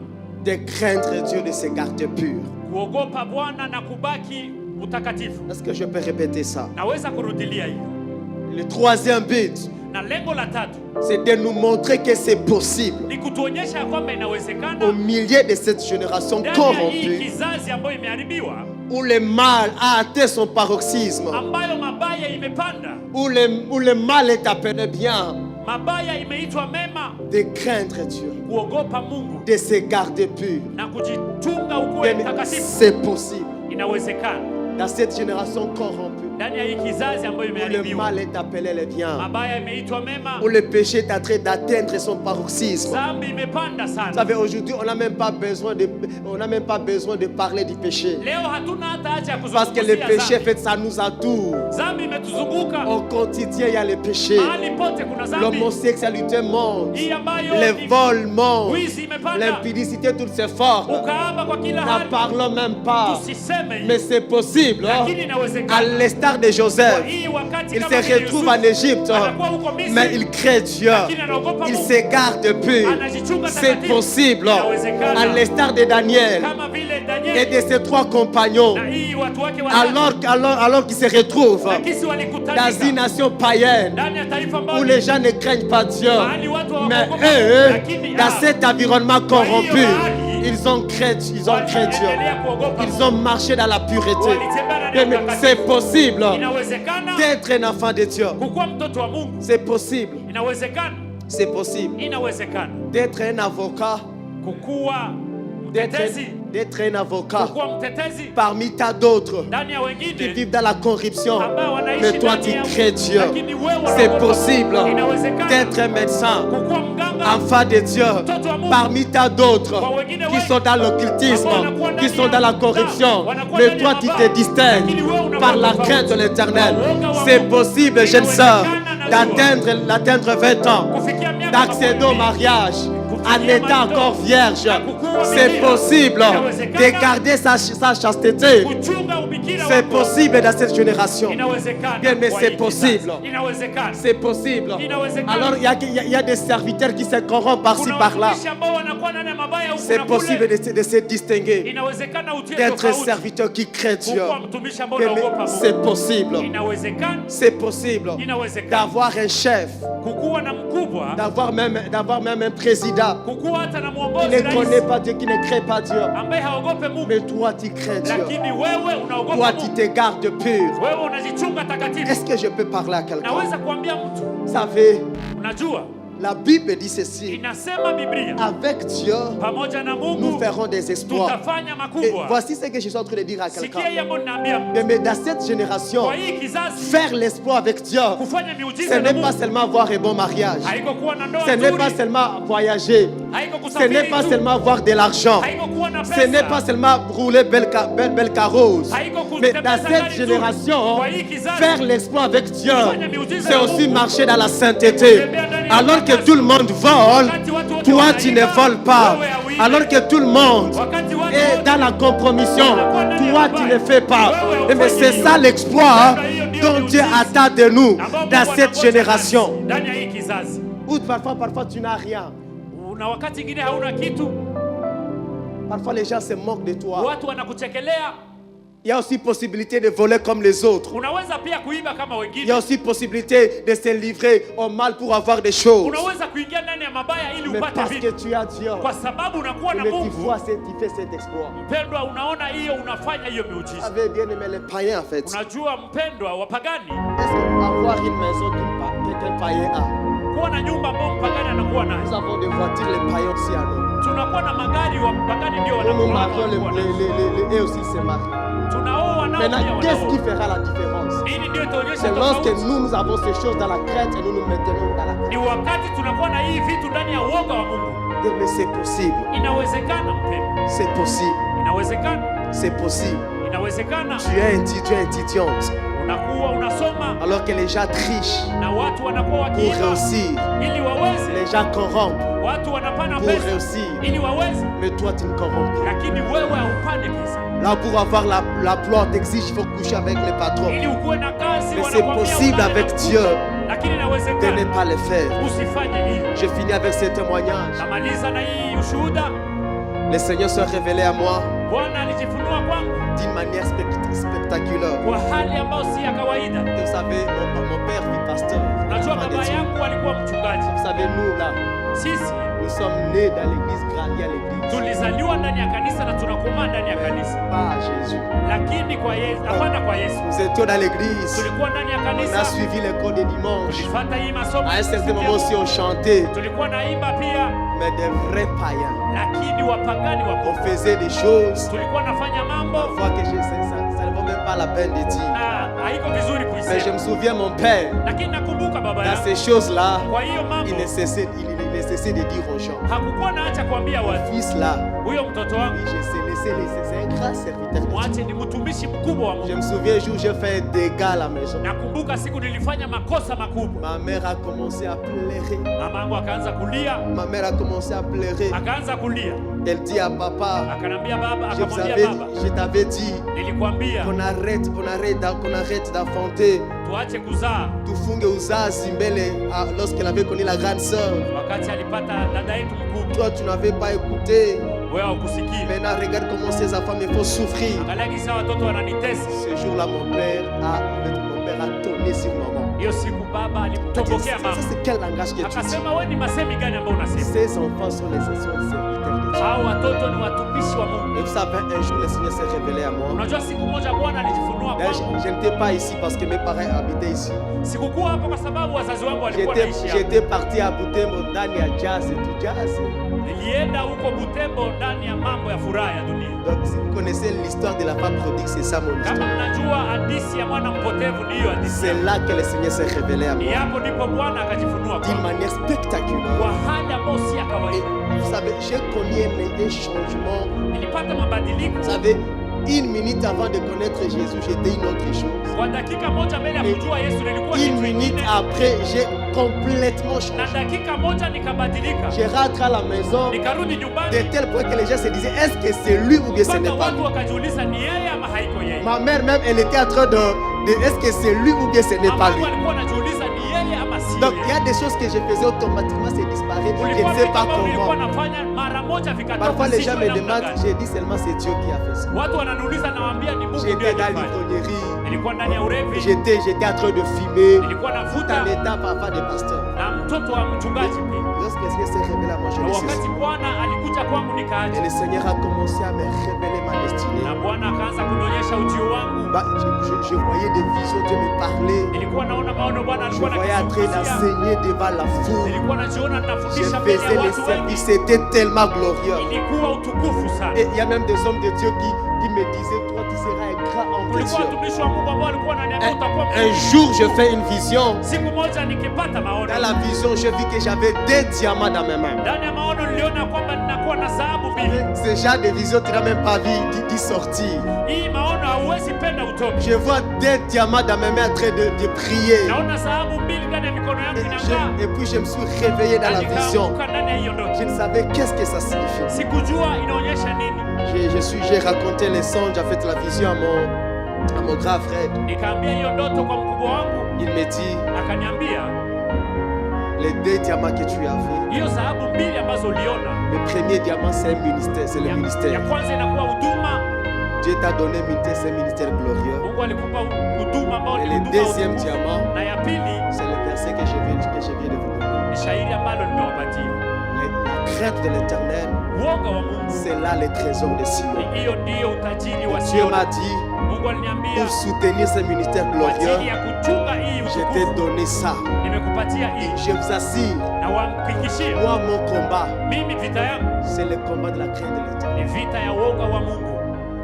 Speaker 2: de craindre Dieu, de se garder pur.
Speaker 4: kuogopa Bwana na kubaki utakatifu.
Speaker 2: Est-ce que je peux répéter ça?
Speaker 4: Naweza kurudilia hiyo.
Speaker 2: Le troisième but,
Speaker 4: Na lengo la tatu
Speaker 2: c'est de nous montrer que c'est possible
Speaker 4: ni kutuonyesha ya kwamba
Speaker 2: au
Speaker 4: inawezekana
Speaker 2: milieu de cette génération
Speaker 4: ndani ya hii
Speaker 2: corrompue,
Speaker 4: kizazi ambayo imeharibiwa,
Speaker 2: où le mal a atteint son paroxysme,
Speaker 4: ambayo mabaya imepanda,
Speaker 2: où le mal est appelé bien,
Speaker 4: mabaya imeitwa mema,
Speaker 2: de craindre Dieu,
Speaker 4: kuogopa Mungu
Speaker 2: de se garder pur.
Speaker 4: na kujitunga ukuwe
Speaker 2: Bien,
Speaker 4: mtakatifu.
Speaker 2: c'est possible
Speaker 4: Inawezekana
Speaker 2: dans cette génération corrompue,
Speaker 4: ndani ya hii kizazi ambayo
Speaker 2: où le
Speaker 4: imeharibiwa,
Speaker 2: mal est appelé le bien,
Speaker 4: mabaya imeitwa mema,
Speaker 2: où le péché est en train d'atteindre son paroxysme.
Speaker 4: dhambi imepanda
Speaker 2: Vous
Speaker 4: sana.
Speaker 2: savez, aujourd'hui, on n'a même pas besoin de parler du péché.
Speaker 4: Leo hatuna hata haja ya
Speaker 2: Parce que le
Speaker 4: kuzungumzia
Speaker 2: péché, en
Speaker 4: dhambi.
Speaker 2: fait, ça nous entoure.
Speaker 4: Dhambi imetuzunguka,
Speaker 2: Au quotidien, il y a le péché.
Speaker 4: mahali pote kuna dhambi.
Speaker 2: L'homosexualité monte.
Speaker 4: Hii ambayo
Speaker 2: Le
Speaker 4: ni
Speaker 2: vol monte.
Speaker 4: wizi imepanda,
Speaker 2: L'impudicité, toutes ces formes.
Speaker 4: ukaaba kwa kila
Speaker 2: N'en
Speaker 4: hali.
Speaker 2: parlons même pas.
Speaker 4: Tusiseme hiyo.
Speaker 2: Mais c'est possible. Hein?
Speaker 4: Lakini
Speaker 2: À
Speaker 4: inawezekana.
Speaker 2: l'instar de
Speaker 4: Kwa
Speaker 2: Joseph,
Speaker 4: hii wakati
Speaker 2: il
Speaker 4: kama
Speaker 2: se
Speaker 4: vile
Speaker 2: retrouve
Speaker 4: Yusufu,
Speaker 2: en Égypte,
Speaker 4: anakuwa huko Misri,
Speaker 2: mais il craint Dieu.
Speaker 4: lakini anaogopa
Speaker 2: Il
Speaker 4: Mungu.
Speaker 2: se garde pur.
Speaker 4: Anajichunga
Speaker 2: C'est
Speaker 4: takatifu.
Speaker 2: possible.
Speaker 4: Inawezekana.
Speaker 2: À l'instar de Daniel
Speaker 4: Kama vile
Speaker 2: et
Speaker 4: Danieli
Speaker 2: de ses trois compagnons,
Speaker 4: na hii watu wake watatu,
Speaker 2: alors qu'ils se retrouvent
Speaker 4: lakini
Speaker 2: dans
Speaker 4: walikutanika
Speaker 2: une nation païenne
Speaker 4: ndani ya taifa
Speaker 2: où
Speaker 4: ambalo
Speaker 2: les gens ne craignent pas Dieu.
Speaker 4: mahali watu
Speaker 2: Mais
Speaker 4: hawaogopa
Speaker 2: eux,
Speaker 4: Mungu, lakini
Speaker 2: dans cet environnement corrompu,
Speaker 4: mahali,
Speaker 2: ils ont craint Dieu.
Speaker 4: waliendelea kuogopa
Speaker 2: Ils
Speaker 4: Mungu.
Speaker 2: ont marché dans la pureté.
Speaker 4: Walitembea ndani ya
Speaker 2: Mais
Speaker 4: utakatifu.
Speaker 2: c'est possible
Speaker 4: Inawezekana
Speaker 2: d'être un enfant de Dieu.
Speaker 4: kukuwa mtoto wa Mungu.
Speaker 2: C'est possible.
Speaker 4: Inawezekana,
Speaker 2: C'est possible
Speaker 4: inawezekana
Speaker 2: d'être un avocat,
Speaker 4: kukuwa mtetezi,
Speaker 2: d'être un avocat
Speaker 4: kukuwa mtetezi
Speaker 2: parmi tant d'autres
Speaker 4: ndani ya
Speaker 2: qui
Speaker 4: wengine
Speaker 2: vivent dans la corruption.
Speaker 4: ambao wanaishi
Speaker 2: Mais toi,
Speaker 4: ndani
Speaker 2: tu
Speaker 4: ya
Speaker 2: crées Dieu.
Speaker 4: lakini wewe
Speaker 2: C'est
Speaker 4: unaogopa.
Speaker 2: possible
Speaker 4: Inawezekana
Speaker 2: d'être un médecin,
Speaker 4: kukuwa mganga
Speaker 2: enfant de Dieu,
Speaker 4: mtoto wa Mungu
Speaker 2: parmi tant d'autres
Speaker 4: kwa wengine
Speaker 2: qui
Speaker 4: wengi
Speaker 2: sont dans l'occultisme,
Speaker 4: ambao wanakuwa
Speaker 2: qui
Speaker 4: ndani
Speaker 2: sont
Speaker 4: ya
Speaker 2: dans la
Speaker 4: mtaa,
Speaker 2: corruption.
Speaker 4: wanakuwa
Speaker 2: Mais
Speaker 4: ndani
Speaker 2: toi,
Speaker 4: ya
Speaker 2: tu
Speaker 4: mabaya,
Speaker 2: te distingues
Speaker 4: lakini wewe unakuwa
Speaker 2: par la
Speaker 4: tofauti.
Speaker 2: crainte de l'Éternel.
Speaker 4: Kwa uoga wa
Speaker 2: C'est
Speaker 4: Mungu.
Speaker 2: possible, jeune sœur,
Speaker 4: Inawezekana
Speaker 2: d'atteindre 20 ans,
Speaker 4: kufikia miaka
Speaker 2: d'accéder au
Speaker 4: makumi,
Speaker 2: mariage en
Speaker 4: kufikia
Speaker 2: étant
Speaker 4: mandoa,
Speaker 2: encore vierge.
Speaker 4: na kukuwa
Speaker 2: C'est possible de garder sa chasteté. C'est possible dans cette génération. Bien, mais c'est possible. C'est possible. Alors, il y a des serviteurs qui se corrompent par-ci, par-là. C'est possible de se distinguer, d'être un serviteur qui crée Dieu. Bien, mais c'est possible. C'est possible d'avoir un chef, d'avoir même un président qui ne connaît pas Dieu, qui ne crée pas Dieu. Mais toi, tu crées Dieu. Toi, tu te gardes pur. Est-ce que je peux parler à quelqu'un? Vous savez, la Bible dit ceci: avec Dieu, nous ferons des exploits. Et voici ce que je suis en train de dire à quelqu'un. Mais dans cette génération, faire l'exploit avec Dieu, ce n'est pas seulement avoir un bon mariage, ce n'est pas seulement voyager, ce n'est pas seulement avoir de l'argent, ce n'est pas seulement rouler belle carrosse. Mais dans cette génération, faire l'exploit avec Dieu, c'est aussi marcher dans la sainteté. Alors que tout le monde vole, toi tu ne voles pas. Alors que tout le monde est dans la compromission, toi tu ne fais pas. Mais c'est ça l'exploit dont Dieu attend de nous dans cette génération. Ou parfois tu n'as rien. Parfois les gens se moquent de toi. Il y a aussi possibilité de voler comme les autres. Il y a aussi possibilité de se livrer au mal pour avoir des choses. Mais parce que tu as Dieu, mais tu vois, tu fais cet exploit. Vous avez bien aimé les païens en fait. Est-ce qu'avoir une maison qu'un païen a? Nous avons des voitures, les païens aussi à nous. Nous marions et aussi se marient. Maintenant, qu'est-ce qui fera la différence? C'est lorsque nous avons ces choses dans la crainte et nous nous maintenons dans la crainte. Mais c'est possible. C'est possible. C'est possible. Tu es étudiante. Alors que les gens trichent pour réussir. Les gens corrompent pour réussir. Mais toi tu ne corromps pas. Là pour avoir la gloire t'exige, il faut coucher avec les patrons. Mais c'est possible avec Dieu de ne pas le faire. Je finis avec ce témoignage. Le Seigneur s'est révélé à moi d'une manière spectaculaire. Vous savez, mon père fut pasteur. Vous savez, nous là, nous sommes nés dans l'église, grandis à l'église. Pas à Jésus. Nous étions dans l'église. On a suivi l'école des dimanches. À un certain moment aussi on chantait. Mais des vrais païens. On faisait des choses. Parfois que ça ne vaut même pas la peine de dire. Mais je me souviens mon père. Dans ces choses-là, il nécessite de dire aux gens. Mon fils là, oui, je sais laisser c'est un grand serviteur de Dieu. Je me souviens un jour j'ai fait un dégât à la maison. Ma mère a commencé à pleurer. Ma mère a commencé à pleurer. Elle dit à papa, je t'avais dit qu'on arrête d'enfanter. Tufunge uzazi mbele lorsqu'elle avait connu la grande sœur. Toi tu n'avais pas écouté. Maintenant regarde comment ces enfants me font souffrir. Ce jour-là mon père a tonné sur maman. C'est quel langage que tu dis? Ces enfants sont les serviteurs de Dieu. Et vous savez, un jour le Seigneur s'est révélé à moi. Je n'étais pas ici parce que mes parents habitaient ici. J'étais parti à Butembo ndani ya jazz et tout jazz. Donc si vous connaissez l'histoire de la femme prodigue, c'est ça mon histoire. C'est là que le Seigneur s'est révélé à moi d'une manière spectaculaire. Et vous savez, j'ai connu un changement. Vous savez, Une minute avant de connaître Jésus, j'étais une autre chose.
Speaker 4: Kwa dakika moja mbele ya kujua Yesu nilikuwa
Speaker 2: Une
Speaker 4: kitu
Speaker 2: minute
Speaker 4: kingine,
Speaker 2: après, j'ai complètement
Speaker 4: na
Speaker 2: changé.
Speaker 4: dakika moja nikabadilika.
Speaker 2: Je rentre à la maison
Speaker 4: Nikarudi
Speaker 2: de
Speaker 4: nyumbani,
Speaker 2: tel point que les gens se disaient, est-ce que c'est lui ou bien ce n'est
Speaker 4: mpaka
Speaker 2: pas
Speaker 4: watu
Speaker 2: lui?
Speaker 4: wakajiuliza ni yeye ama haiko yeye.
Speaker 2: Ma mère même, elle était en train de est-ce que c'est lui ou bien ce n'est pas
Speaker 4: Mamangu
Speaker 2: lui?
Speaker 4: alikuwa anajiuliza ni yeye ama si
Speaker 2: Donc il y
Speaker 4: yeye.
Speaker 2: a des choses que je faisais automatiquement, c'est disparaît. Je
Speaker 4: Kulikuwa
Speaker 2: ne sais
Speaker 4: vitu
Speaker 2: pas
Speaker 4: ambavyo nilikuwa
Speaker 2: comment.
Speaker 4: nafanya mara moja vikatoka.
Speaker 2: Parfois les gens
Speaker 4: sijui
Speaker 2: me
Speaker 4: namna
Speaker 2: demandent,
Speaker 4: gani.
Speaker 2: j'ai dit seulement c'est Dieu qui a fait ça.
Speaker 4: Watu wananiuliza, nawaambia ni Mungu ndiye
Speaker 2: J'étais dans
Speaker 4: alifanya.
Speaker 2: l'ivrognerie,
Speaker 4: Nilikuwa ndani ya ulevi,
Speaker 2: j'étais en train de fumer,
Speaker 4: nilikuwa
Speaker 2: tout
Speaker 4: navuta
Speaker 2: en étant papa de pasteur.
Speaker 4: na mtoto wa mchungaji pia.
Speaker 2: Lorsque Dieu s'est révélé à moi, je
Speaker 4: Na
Speaker 2: l'ai
Speaker 4: wakati
Speaker 2: saisi.
Speaker 4: Bwana alikuja kwangu
Speaker 2: Et
Speaker 4: nikaacha,
Speaker 2: le Seigneur a commencé à me révéler ma destinée.
Speaker 4: na Bwana akaanza kunionyesha ujio wangu.
Speaker 2: Bah, je voyais des visions, Dieu me parlait.
Speaker 4: Nilikuwa naona maono Bwana
Speaker 2: Je
Speaker 4: alikuwa
Speaker 2: voyais en train
Speaker 4: ananizungumzia.
Speaker 2: d'enseigner devant la foule.
Speaker 4: Nilikuwa najiona
Speaker 2: Je
Speaker 4: ninafundisha mbele
Speaker 2: faisais
Speaker 4: ya
Speaker 2: les
Speaker 4: watu wengi.
Speaker 2: services, c'était tellement glorieux.
Speaker 4: Ilikuwa utukufu sana.
Speaker 2: Et il y a même des hommes de Dieu qui me disaient, toi tu seras un grand homme de
Speaker 4: Kulikuwa
Speaker 2: Dieu.
Speaker 4: watumishi wa Mungu ambao walikuwa wananiambia utakuwa
Speaker 2: Un jour, je fais une vision.
Speaker 4: Siku moja nikipata maono,
Speaker 2: Dans la vision, je vis que j'avais 2 diamants dans mes mains.
Speaker 4: ndani ya maono niliona kwamba ninakuwa na dhahabu mbili.
Speaker 2: Ce genre de vision, tu n'as même pas vu d'y sortir.
Speaker 4: Hii maono hauwezi penda utoke.
Speaker 2: Je vois 2 diamants dans mes mains en train de prier.
Speaker 4: Naona dhahabu mbili ndani ya mikono yangu inang'aa.
Speaker 2: Et puis je me suis réveillé dans
Speaker 4: Na
Speaker 2: la vision.
Speaker 4: nikaanguka ndani ya hiyo ndoto.
Speaker 2: Je ne savais qu'est-ce que ça signifiait.
Speaker 4: Sikujua inaonyesha nini.
Speaker 2: J'ai raconté les songes, j'ai fait la vision à mon grand frère.
Speaker 4: Nikaambia hiyo ndoto kwa mkubwa wangu,
Speaker 2: Il me dit,
Speaker 4: akaniambia
Speaker 2: les 2 diamants que tu as vus,
Speaker 4: hiyo dhahabu mbili ambazo uliona,
Speaker 2: le premier diamant c'est un ministère, c'est le
Speaker 4: ya
Speaker 2: ministère.
Speaker 4: kwanza inakuwa huduma.
Speaker 2: Dieu t'a donné un ministère, c'est un ministère glorieux.
Speaker 4: Mungu alikupa huduma ambao
Speaker 2: Et
Speaker 4: ni
Speaker 2: le
Speaker 4: huduma ya
Speaker 2: deuxième
Speaker 4: utukufu.
Speaker 2: diamant,
Speaker 4: Na ya pili
Speaker 2: c'est le verset que je viens de vous donner.
Speaker 4: ni shairi ambalo nimewapatia.
Speaker 2: La crainte de l'éternel,
Speaker 4: Uoga wa Mungu,
Speaker 2: c'est là le trésor de Sion.
Speaker 4: hiyo ndiyo utajiri wa
Speaker 2: Dieu
Speaker 4: Sioni.
Speaker 2: m'a dit,
Speaker 4: Mungu aliniambia
Speaker 2: pour soutenir ce ministère
Speaker 4: kwa ajili
Speaker 2: glorieux,
Speaker 4: ya kuchunga hii
Speaker 2: je t'ai
Speaker 4: utukufu
Speaker 2: donné ça.
Speaker 4: nimekupatia hii,
Speaker 2: Je vous assure,
Speaker 4: na wahakikishie
Speaker 2: moi mon combat,
Speaker 4: mimi vita yangu
Speaker 2: c'est le combat de la crainte de l'éternel.
Speaker 4: ni vita ya uoga wa Mungu,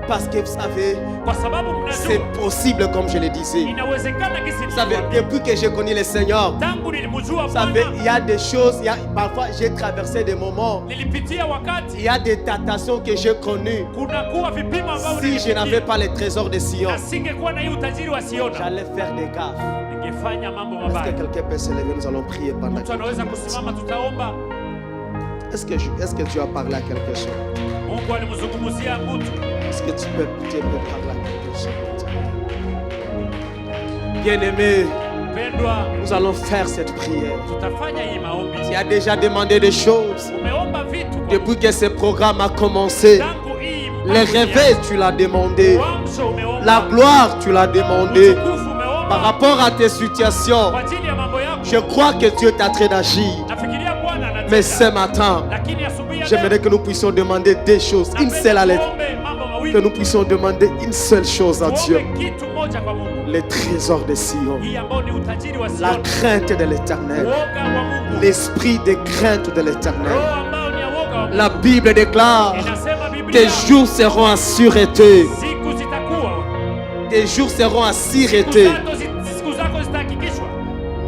Speaker 2: Parce que vous savez,
Speaker 4: kwa sababu
Speaker 2: c'est
Speaker 4: mnajua
Speaker 2: possible comme je le disais.
Speaker 4: inawezekana kisi
Speaker 2: Vous savez,
Speaker 4: niliwaambia.
Speaker 2: depuis que j'ai connu le Seigneur,
Speaker 4: Tangu nilimjua
Speaker 2: vous savez,
Speaker 4: Bwana
Speaker 2: il y a des choses, parfois j'ai traversé des moments,
Speaker 4: nilipitia
Speaker 2: il
Speaker 4: wakati
Speaker 2: y a des tentations que j'ai connues.
Speaker 4: kunakuwa vipimo ambavyo
Speaker 2: Si je n'avais
Speaker 4: nilipitia,
Speaker 2: pas les trésors de Sion,
Speaker 4: na singekuwa na hii utajiri wa Siona,
Speaker 2: j'allais faire des gaffes.
Speaker 4: ningefanya mambo
Speaker 2: Est-ce que
Speaker 4: mabaya.
Speaker 2: quelqu'un peut se lever? Nous allons prier pendant
Speaker 4: Mtu anaweza
Speaker 2: quelques minutes.
Speaker 4: kusimama, tutaomba.
Speaker 2: Est-ce que Dieu a parlé à quelque chose?
Speaker 4: Mungu alimzungumzia mtu.
Speaker 2: Est-ce que Dieu peut parler à quelque chose? Bien-aimé,
Speaker 4: Pendwa,
Speaker 2: nous allons faire cette prière.
Speaker 4: tutafanya hii maombi.
Speaker 2: Tu as déjà demandé des choses.
Speaker 4: Umeomba vitu kwa
Speaker 2: Depuis que ce programme a commencé,
Speaker 4: tangu hii
Speaker 2: les
Speaker 4: mpango
Speaker 2: réveils, tu l'as demandé.
Speaker 4: uamsho umeomba.
Speaker 2: La gloire, tu l'as demandé.
Speaker 4: Utukufu umeomba.
Speaker 2: Par rapport à tes situations,
Speaker 4: Kwa ajili ya mambo yako.
Speaker 2: je crois que Dieu est en train d'agir.
Speaker 4: Nafikiria Bwana anatenda.
Speaker 2: Mais ce matin,
Speaker 4: Lakini asubuhi ya
Speaker 2: j'aimerais
Speaker 4: leo,
Speaker 2: que nous puissions demander des choses. Une
Speaker 4: napenda
Speaker 2: seule à l'être.
Speaker 4: tuombe mambo mawili.
Speaker 2: Que nous puissions demander une seule chose à Dieu.
Speaker 4: Tuombe kitu moja kwa Mungu.
Speaker 2: Les trésors de Sion.
Speaker 4: Hii ambao ni utajiri wa
Speaker 2: La
Speaker 4: Sioni.
Speaker 2: crainte de l'éternel.
Speaker 4: Uoga wa Mungu.
Speaker 2: L'esprit de crainte de l'éternel.
Speaker 4: Roho ambao ni ya uoga wa Mungu.
Speaker 2: La Bible déclare,
Speaker 4: Inasema Biblia,
Speaker 2: tes jours seront en sûreté.
Speaker 4: siku zitakuwa.
Speaker 2: Tes jours seront en
Speaker 4: Siku
Speaker 2: sûreté.
Speaker 4: siku zako zitahakikishwa.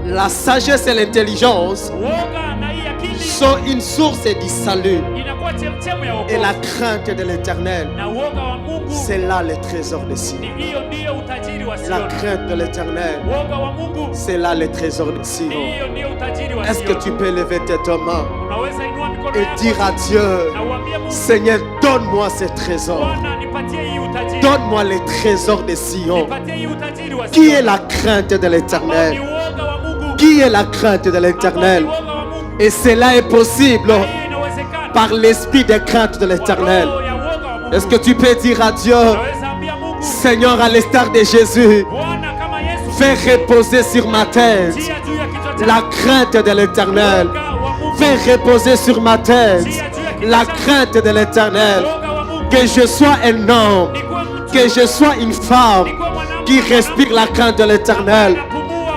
Speaker 2: La sagesse et l'intelligence
Speaker 4: Uoga na hii akili
Speaker 2: sont une source du salut.
Speaker 4: inakuwa chemchemu ya
Speaker 2: Et la
Speaker 4: wokovu.
Speaker 2: crainte de l'éternel,
Speaker 4: Na uoga wa Mungu
Speaker 2: c'est là le trésor de Sion.
Speaker 4: ni hiyo ndiyo utajiri wa
Speaker 2: La
Speaker 4: Sioni.
Speaker 2: crainte de l'éternel,
Speaker 4: Uoga wa Mungu
Speaker 2: c'est là le trésor de Sion.
Speaker 4: hiyo ndiyo utajiri wa
Speaker 2: Est-ce que tu
Speaker 4: Sioni.
Speaker 2: peux lever tes mains
Speaker 4: Unaweza inua mikono
Speaker 2: et
Speaker 4: yako
Speaker 2: dire à Dieu,
Speaker 4: na uambie Mungu,
Speaker 2: Seigneur, donne-moi ces trésors.
Speaker 4: Bwana nipatie hii utajiri.
Speaker 2: Donne-moi les trésors de Sion.
Speaker 4: Nipatie hii utajiri wa
Speaker 2: Qui
Speaker 4: Sioni.
Speaker 2: est la crainte de
Speaker 4: Ambao ni
Speaker 2: l'éternel?
Speaker 4: uoga wa Mungu.
Speaker 2: Qui est la crainte de
Speaker 4: Ambao ni
Speaker 2: l'éternel?
Speaker 4: uoga wa Mungu.
Speaker 2: Et cela est possible
Speaker 4: Na hii inawezekana.
Speaker 2: par l'esprit de crainte de
Speaker 4: Kwa
Speaker 2: l'éternel.
Speaker 4: roho ya uoga wa Mungu.
Speaker 2: Est-ce que tu peux dire à Dieu,
Speaker 4: Unaweza ambia Mungu,
Speaker 2: Seigneur, à l'instar de Jésus,
Speaker 4: Bwana kama Yesu,
Speaker 2: fais reposer sur ma tête
Speaker 4: tia juu ya kichwa changu.
Speaker 2: la crainte de l'éternel.
Speaker 4: Uoga wa Mungu.
Speaker 2: Fais reposer sur ma tête la crainte de l'éternel.
Speaker 4: Uoga wa Mungu.
Speaker 2: Que je sois un homme,
Speaker 4: Nikuwe mtu.
Speaker 2: que je sois une femme
Speaker 4: Nikuwe mwanamke.
Speaker 2: qui respire la crainte de l'éternel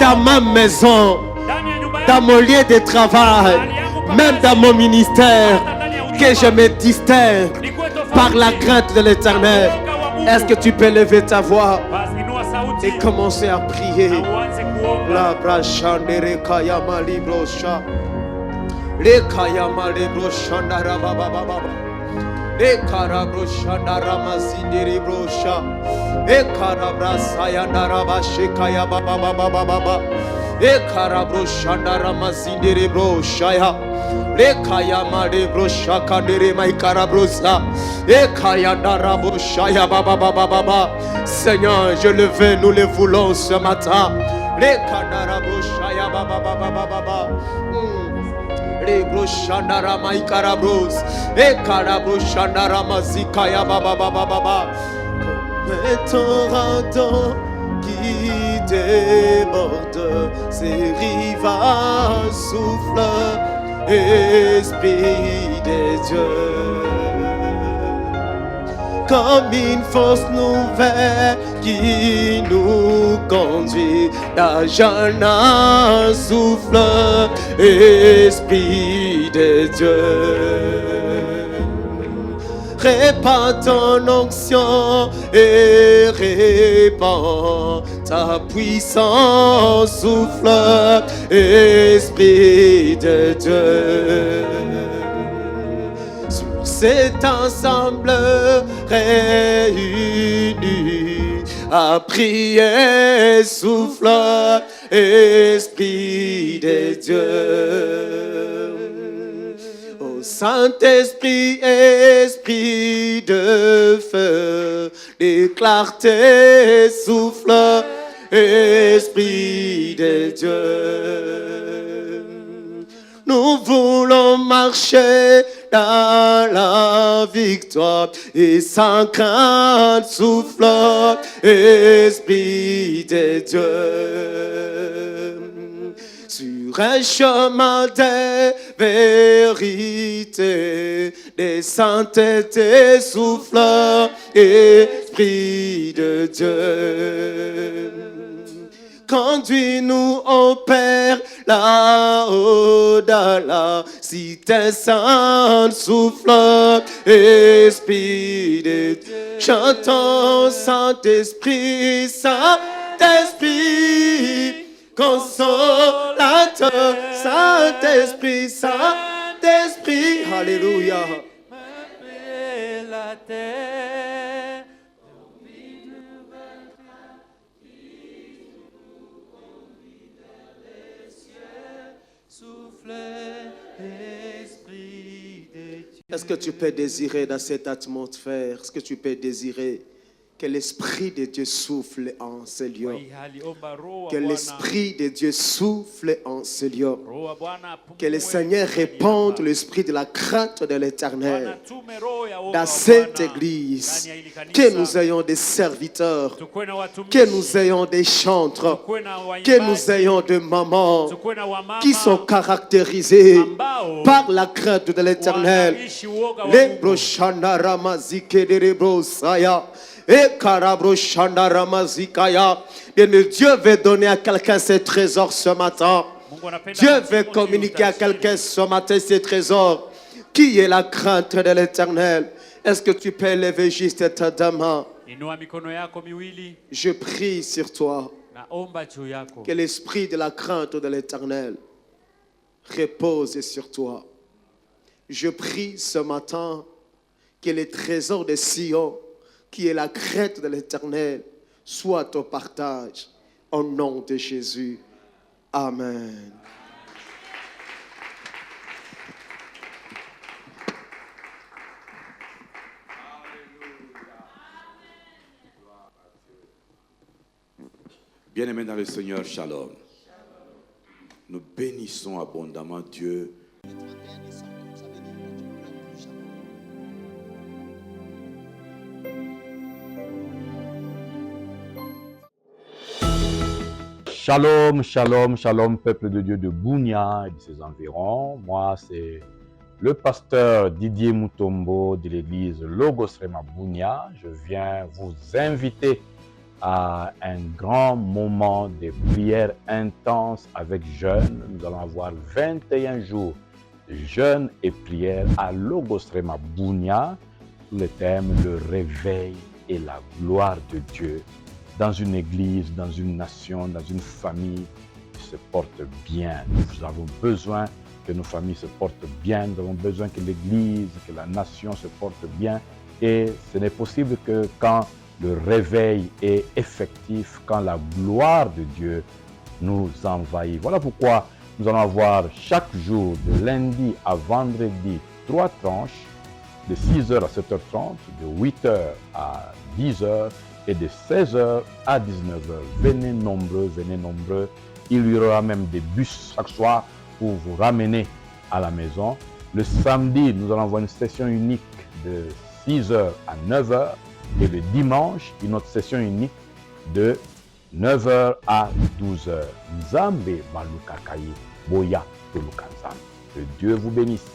Speaker 2: dans ma maison,
Speaker 4: Ndani ya nyumba
Speaker 2: dans
Speaker 4: yangu.
Speaker 2: mon lieu de travail, même dans mon ministère, que je me distingue
Speaker 4: Nikuwe tofauti.
Speaker 2: par la crainte de l'éternel.
Speaker 4: Uoga wa Mungu.
Speaker 2: Est-ce que tu peux lever ta voix
Speaker 4: Basi inua sauti.
Speaker 2: et commencer à prier?
Speaker 4: Na uanze kuomba.
Speaker 2: La brachandere kayama librosha. Le kayama librosha ndarabababa. E karabrosha naramazindiri brosha. E karabrasa ya narabashika ya baba baba baba. E karabrosha naramazindiri brosha ya. E kaya mare brosha kandere mai karabrosa. E kaya narabrosha ya baba baba baba. Seigneur, je le veux, nous le voulons ce matin. E kanarabrosha ya baba baba baba. Rebroshandara maikarabros, e karaboshandara mazikaya baba baba baba. Comme torrent qui déborde, ses rivages soufflent, Esprit de Dieu. Comme une force nouvelle qui nous conduit, la jeune souffle, Esprit de Dieu. Répand ton onction et répand ta puissance, souffle, Esprit de Dieu. Cet ensemble réuni à prier, souffle, Esprit de Dieu. Ô Saint-Esprit, Esprit de feu, de clarté, souffle, Esprit de Dieu. Nous voulons marcher dans la victoire et sans crainte, souffle, Esprit de Dieu. Sur un chemin de vérité, de sainteté, souffle, Esprit de Dieu. Conduis-nous, ô Père, là-haut dans la cité sainte, souffle, Esprit de Dieu. Chantons, Saint-Esprit, Saint-Esprit, consolateur, Saint-Esprit, Saint-Esprit, alléluia.
Speaker 4: La terre.
Speaker 2: Est-ce que tu peux désirer dans cette atmosphère, est-ce que tu peux désirer que l'Esprit de Dieu souffle en ce lieu? Que l'Esprit de Dieu souffle en ce lieu. Que le Seigneur réponde l'Esprit de la crainte de l'Éternel dans cette église. Que nous ayons des serviteurs, que nous ayons des chantres, que nous ayons des mamans qui sont caractérisés par la crainte de l'Éternel. Les brochanara mazike de rebrosaya. Et karabro shandara mazikaya. Et Dieu veut donner à quelqu'un ses trésors ce matin. Dieu veut communiquer à quelqu'un ce matin ses trésors. Qui est la crainte de l'Éternel? Est-ce que tu peux lever juste ta main? Je prie sur toi que l'esprit de la crainte de l'Éternel repose sur toi. Je prie ce matin que les trésors de Sion, qui est la crainte de l'Éternel, soit au partage. Au nom de Jésus. Amen.
Speaker 1: Bien-aimés dans le Seigneur, shalom. Nous bénissons abondamment Dieu.
Speaker 5: Shalom, shalom, shalom, peuple de Dieu de Bunia et de ses environs. Moi, c'est le pasteur Didier Mutombo de l'église Logos Rema Bunia. Je viens vous inviter à un grand moment de prière intense avec jeûne. Nous allons avoir 21 jours de jeûne et prière à Logos Rema Bunia sous le thème le réveil et la gloire de Dieu. Dans une église, dans une nation, dans une famille qui se porte bien. Nous avons besoin que nos familles se portent bien. Nous avons besoin que l'Église, que la nation se porte bien. Et ce n'est possible que quand le réveil est effectif, quand la gloire de Dieu nous envahit. Voilà pourquoi nous allons avoir chaque jour, de lundi à vendredi, 3 tranches, de 6h à 7h30, de 8h à 10h et de 16h à 19h. Venez nombreux, venez nombreux. Il y aura même des bus chaque soir pour vous ramener à la maison. Le samedi, nous allons avoir une session unique de 6h à 9h. Et le dimanche, une autre session unique de 9h à 12h. Nzambe Balukakaye Boya Tolukanzam. Que Dieu vous bénisse.